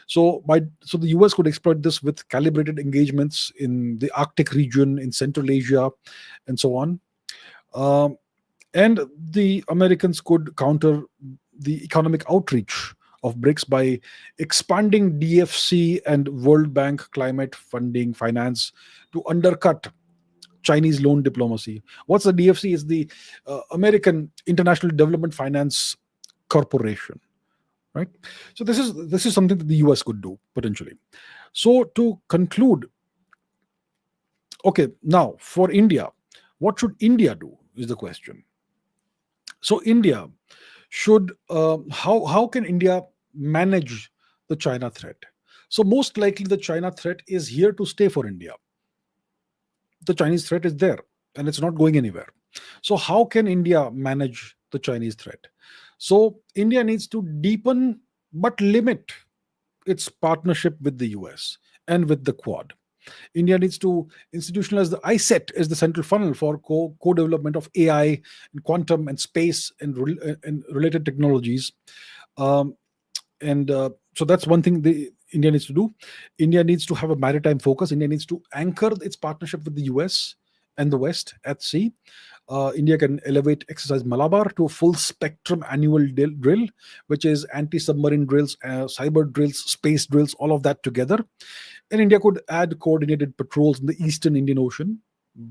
So the US could exploit this with calibrated engagements in the Arctic region, in Central Asia, and so on. And the Americans could counter the economic outreach of BRICS by expanding DFC and World Bank climate funding finance to undercut Chinese loan diplomacy. What's the DFC? Is the American International Development Finance corporation, right? So this is something that the US could do potentially. So to conclude, okay, now for India, what should India do is the question. So India should how can India manage the China threat? So most likely the China threat is here to stay for India. The Chinese threat is there and it's not going anywhere. So how can India manage the Chinese threat? So India needs to deepen but limit its partnership with the US and with the Quad. India needs to institutionalize the ISET as the central funnel for co-development of AI and quantum and space and related technologies. Um, and So that's one thing the India needs to do. India needs to have a maritime focus. India needs to anchor its partnership with the US and the West at sea. India can elevate exercise Malabar to a full spectrum annual drill, which is anti-submarine drills, cyber drills, space drills, all of that together. And India could add coordinated patrols in the Eastern Indian Ocean,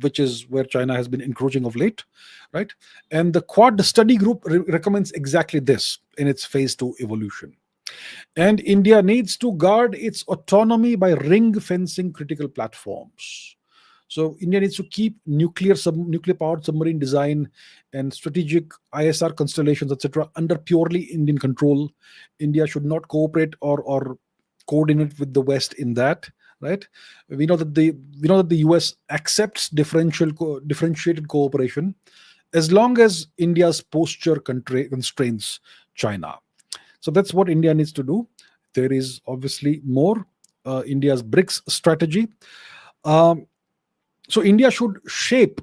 which is where China has been encroaching of late, right? And the Quad study group recommends exactly this in its phase 2 evolution. And India needs to guard its autonomy by ring fencing critical platforms. So India needs to keep nuclear powered submarine design and strategic ISR constellations, etc., under purely Indian control. India should not cooperate or coordinate with the West in that. Right? We know that the US accepts differentiated cooperation as long as India's posture constraints China. So that's what India needs to do. There is obviously more. India's BRICS strategy. Um, so India should shape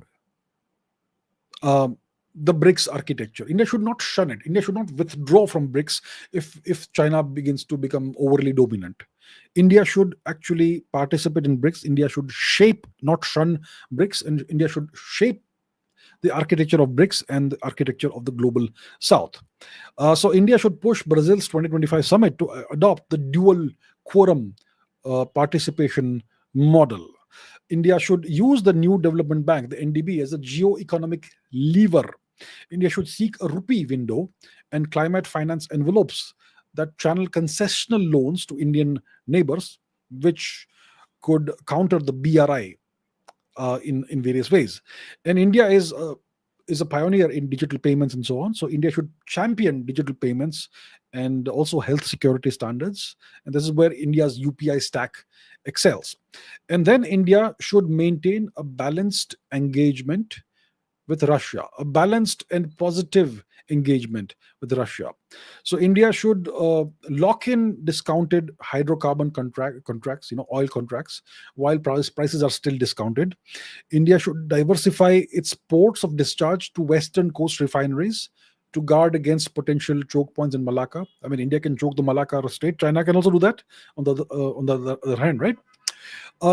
um, the BRICS architecture. India should not shun it. India should not withdraw from BRICS if China begins to become overly dominant. India should actually participate in BRICS. India should shape, not shun BRICS, and India should shape the architecture of BRICS and the architecture of the global South. So India should push Brazil's 2025 summit to adopt the dual quorum participation model. India should use the new development bank, the NDB, as a geo-economic lever. India should seek a rupee window and climate finance envelopes that channel concessional loans to Indian neighbors, which could counter the BRI in various ways. And India is a pioneer in digital payments and so on. So India should champion digital payments and also health security standards. And this is where India's UPI stack excels. And then India should maintain a balanced engagement with Russia, a balanced and positive engagement with Russia. So India should lock in discounted hydrocarbon contracts, oil contracts, while prices are still discounted. India should diversify its ports of discharge to western coast refineries to guard against potential choke points in Malacca. I mean, India can choke the Malacca Strait. China can also do that on the other hand, right?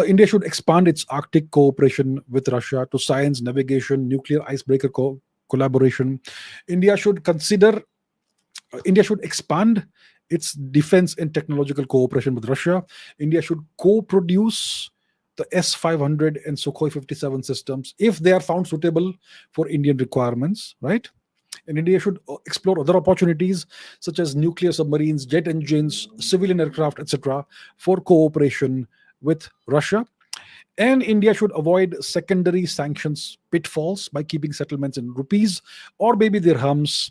India should expand its Arctic cooperation with Russia to science, navigation, nuclear icebreaker collaboration. India should expand its defense and technological cooperation with Russia. India should co-produce the S-500 and Sukhoi 57 systems if they are found suitable for Indian requirements, right? And India should explore other opportunities such as nuclear submarines, jet engines, civilian aircraft, etc., for cooperation with Russia. And India should avoid secondary sanctions pitfalls by keeping settlements in rupees or maybe dirhams.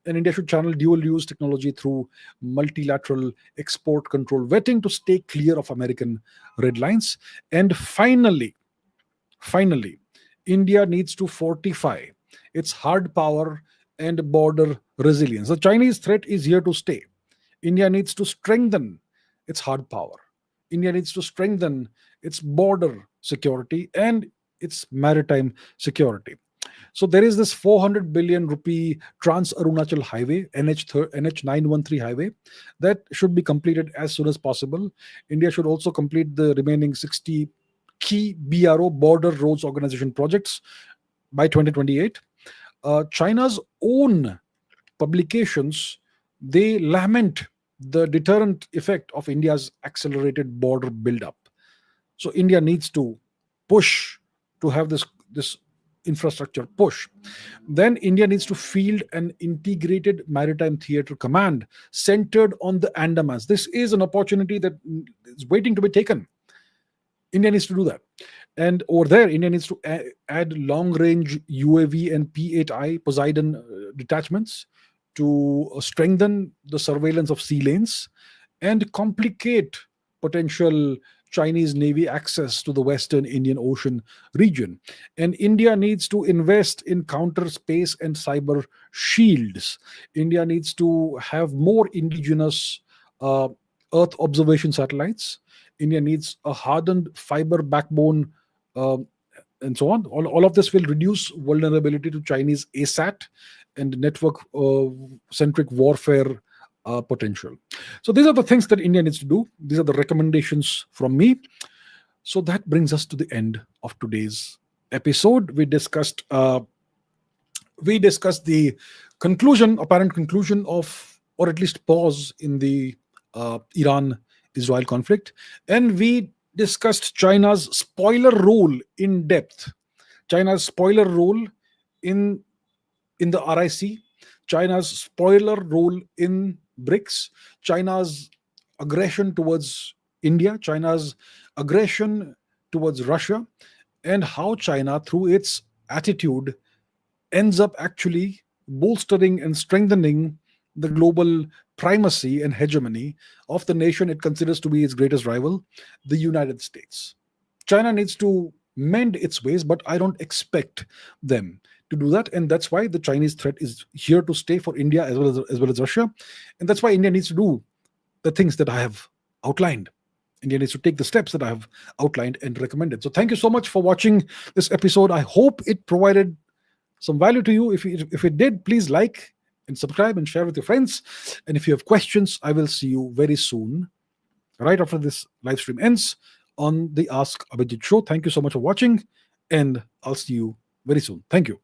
And India should channel dual use technology through multilateral export control vetting to stay clear of American red lines. And finally, India needs to fortify its hard power and border resilience. The Chinese threat is here to stay. India needs to strengthen its hard power. India needs to strengthen its border security and its maritime security. So there is this 400 billion rupee Trans Arunachal Highway, NH 913 highway, that should be completed as soon as possible. India should also complete the remaining 60 key BRO, Border Roads Organization projects, by 2028. China's own publications, they lament the deterrent effect of India's accelerated border buildup. So India needs to push to have this infrastructure push. Then India needs to field an integrated maritime theater command centered on the Andamans. This is an opportunity that is waiting to be taken. India needs to do that. And over there, India needs to add long range UAV and P8I Poseidon detachments to strengthen the surveillance of sea lanes and complicate potential Chinese Navy access to the Western Indian Ocean region. And India needs to invest in counter space and cyber shields. India needs to have more indigenous Earth observation satellites. India needs a hardened fiber backbone, uh, and so on. All of this will reduce vulnerability to Chinese ASAT and network centric warfare potential. So these are the things that India needs to do. These are the recommendations from me. So that brings us to the end of today's episode. We discussed the apparent conclusion of, or at least pause in the Iran-Israel conflict, and we discussed China's spoiler role in depth. China's spoiler role in the RIC, China's spoiler role in BRICS, China's aggression towards India, China's aggression towards Russia, and how China, through its attitude, ends up actually bolstering and strengthening the global primacy and hegemony of the nation it considers to be its greatest rival, the United States. China needs to mend its ways, but I don't expect them to do that, and that's why the Chinese threat is here to stay for India as well as Russia, and that's why India needs to do the things that I have outlined. India needs to take the steps that I have outlined and recommended. So thank you so much for watching this episode. I hope it provided some value to you. If it did, please like and subscribe and share with your friends. And if you have questions, I will see you very soon, right after this live stream ends, on the Ask Abhijit show. Thank you so much for watching, and I'll see you very soon. Thank you.